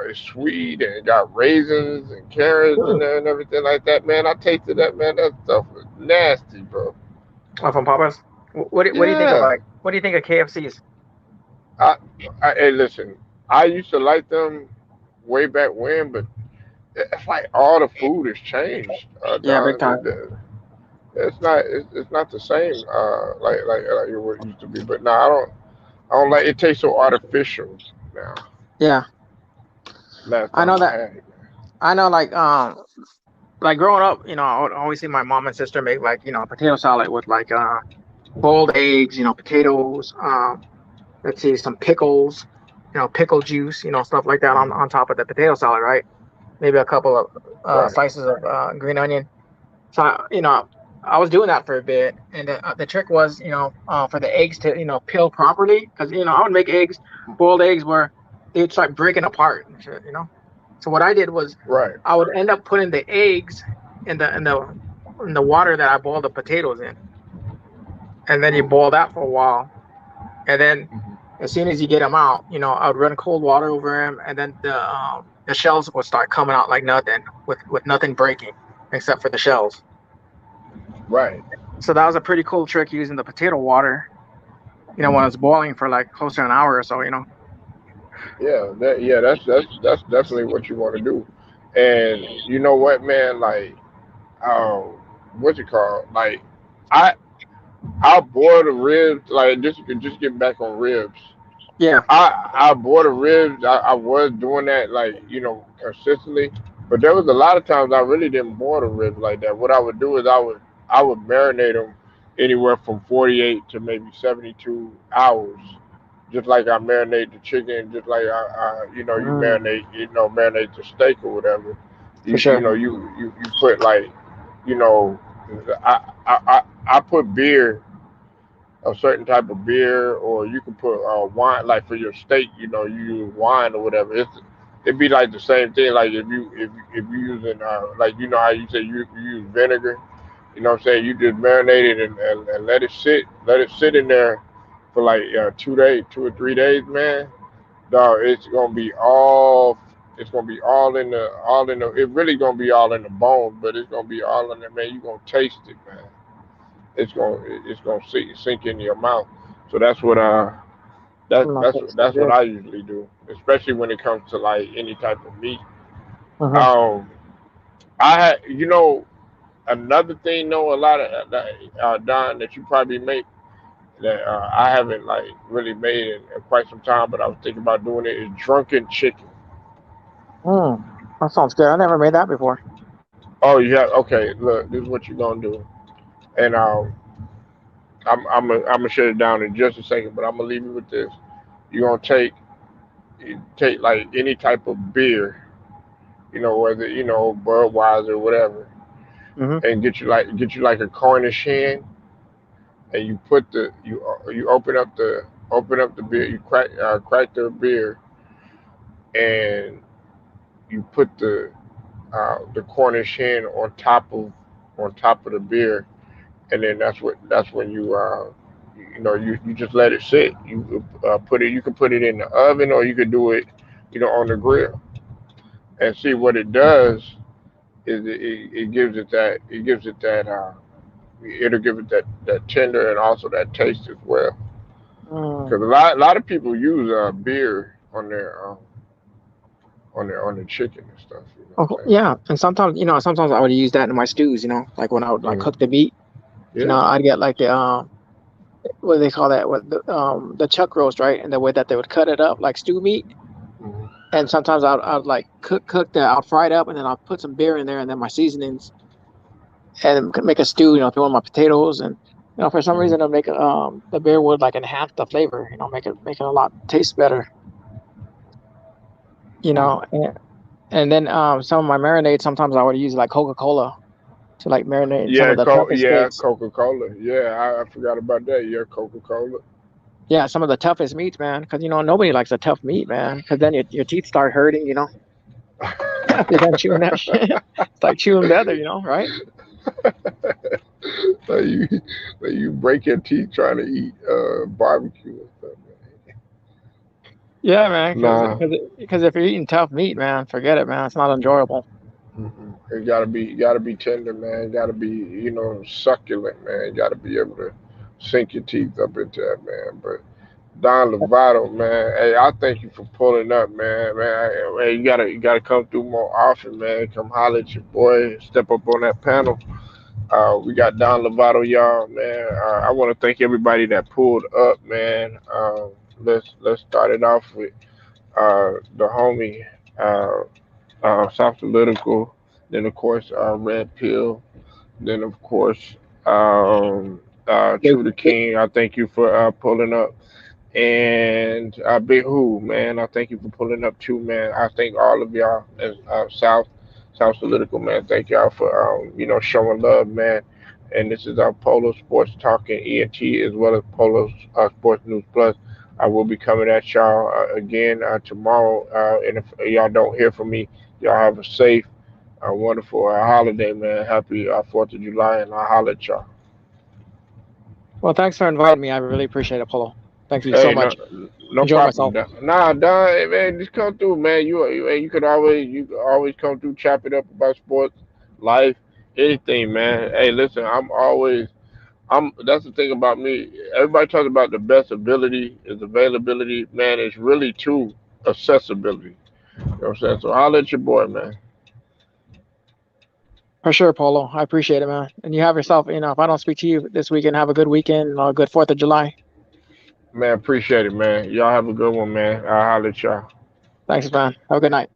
it's sweet and it got raisins and carrots in Mm. there and everything like that, man. I tasted that, man. That stuff was nasty, bro. Oh, from Popeyes. What do you think of Yeah. what do you think of KFC's? I, hey, listen. I used to like them way back when, but it's like all the food has changed, Yeah, big Don. time. It's not the same, like it used to be. But no, I don't like it. Tastes so artificial now. Yeah, Last I know time I that. had it. I know, like growing up, I would always see my mom and sister make like potato salad with like boiled eggs, potatoes. Let's see, some pickles, pickle juice, stuff like that on Hmm. top of the potato salad, right? Maybe a couple of Right. slices of green onion. So I was doing that for a bit, and the trick was, for the eggs to peel properly, because I would make boiled eggs where they'd start breaking apart and shit. So what I did was Right. I would end up putting the eggs in the water that I boiled the potatoes in, and then you Mm. boil that for a while, and then Hmm. as soon as you get them out, I would run cold water over them, and then the shells would start coming out like nothing, with nothing breaking except for the shells. Right. So that was a pretty cool trick using the potato water, when it's boiling for like close to an hour or so. Yeah. That's definitely what you want to do. And you know what, man? Like, um, what's it called? Like, I I boil the ribs. Like, just get back on ribs. Yeah. I bought the ribs. I was doing that like consistently, but there was a lot of times I really didn't boil the ribs like that. What I would do is I would marinate them anywhere from 48 to maybe 72 hours, just like I marinate the chicken, just like you Mm, marinate the steak or whatever. for You sure. know you put like you know I put beer, a certain type of beer, or you can put wine. Like for your steak, you use wine or whatever. It'd be like the same thing. Like if you using like how you say you use vinegar. You know what I'm saying? You just marinate it and let it sit in there for like 2 days, 2 or 3 days, man. Dog, it's gonna be all in the. It really gonna be all in the bone, but it's gonna be all in there, man. You gonna taste it, man. It's gonna sink into your mouth. So That's Mm, that's that's that's what good. I usually do, especially when it comes to like any type of meat. Hmm. Um, I had, another thing, though, a lot of Don, that you probably make that I haven't like really made in quite some time, but I was thinking about doing it is drunken chicken. Mm, that sounds good. I never made that before. Oh, you have okay. Look, this is what you're gonna do, and I'm gonna shut it down in just a second, but I'm gonna leave you with this. You're gonna take like any type of beer, whether Budweiser, whatever, Hmm. and get you like a Cornish hen, and you open up the beer, you crack the beer, and you put the Cornish hen on top of the beer, and then that's when you just let it sit. You can put it in the oven, or you could do it, on the grill, and see what it does is it gives it that it'll give it that tender and also that taste as well. Mm. Because a lot of people use beer on their chicken and stuff. You know Oh, what I'm yeah. And sometimes I would use that in my stews, like when I would like saying? cook the meat, Yeah. I'd get like the what do they call that? What the chuck roast, right? And the way that they would cut it up like stew meat. Mhm. And sometimes I'd like cook that, I'll fry it up, and then I'll put some beer in there, and then my seasonings, and make a stew. Throw in my potatoes, and for some Mhm. reason it'll make the beer would like enhance the flavor. Make it a lot taste better. And then some of my marinades, sometimes I would use like Coca-Cola to like marinate some Yeah, of the toughest yeah, steaks. Coca-Cola. Yeah, I forgot about that. Yeah, Coca-Cola. Yeah, some of the toughest meats, man. Because nobody likes a tough meat, man. Because then your teeth start hurting. After done chewing that shit. It's like chewing leather, right? So you break your teeth trying to eat barbecue and stuff, man. Yeah, man. Nah. Because if you're eating tough meat, man, forget it, man. It's not enjoyable. It gotta be tender, man. It gotta be, succulent, man. You gotta be able to sink your teeth up into that, man. But Don Lovato, man, hey, I thank you for pulling up, man. Hey, you gotta come through more often, man. Come holler at your boy, step up on that panel. We got Don Lovato, y'all, man. I want to thank everybody that pulled up, man. Let's start it off with the homie. Uh, South Political, then of course Red Pill, then of course They, True the they, King. I thank you for pulling up, and Big Who, man. I thank you for pulling up too, man. I thank all of y'all and South Political, man. Thank y'all for showing love, man. And this is our Polo Sports Talking ENT as well as Polo Sports News Plus. I will be coming at y'all again tomorrow. And if y'all don't hear from me, y'all have a safe, wonderful holiday, man. Happy 4th of July, and I'll holler at y'all. well, thanks for inviting me. I really appreciate it, Polo. Thank you so Hey, no, much. no Enjoy problem. myself. Nah, Don, hey, man, just come through, man. You could always come through, chop it up about sports, life, anything, man. Hey, listen, That's the thing about me. Everybody talks about the best ability is availability, man. It's really true accessibility. You know what I'm saying? So holler at your boy, man. For sure, Polo. I appreciate it, man. And you have yourself, if I don't speak to you this weekend, have a good weekend and a good 4th of July. Man, appreciate it, man. Y'all have a good one, man. I'll holler at y'all. Thanks, man. Have a good night.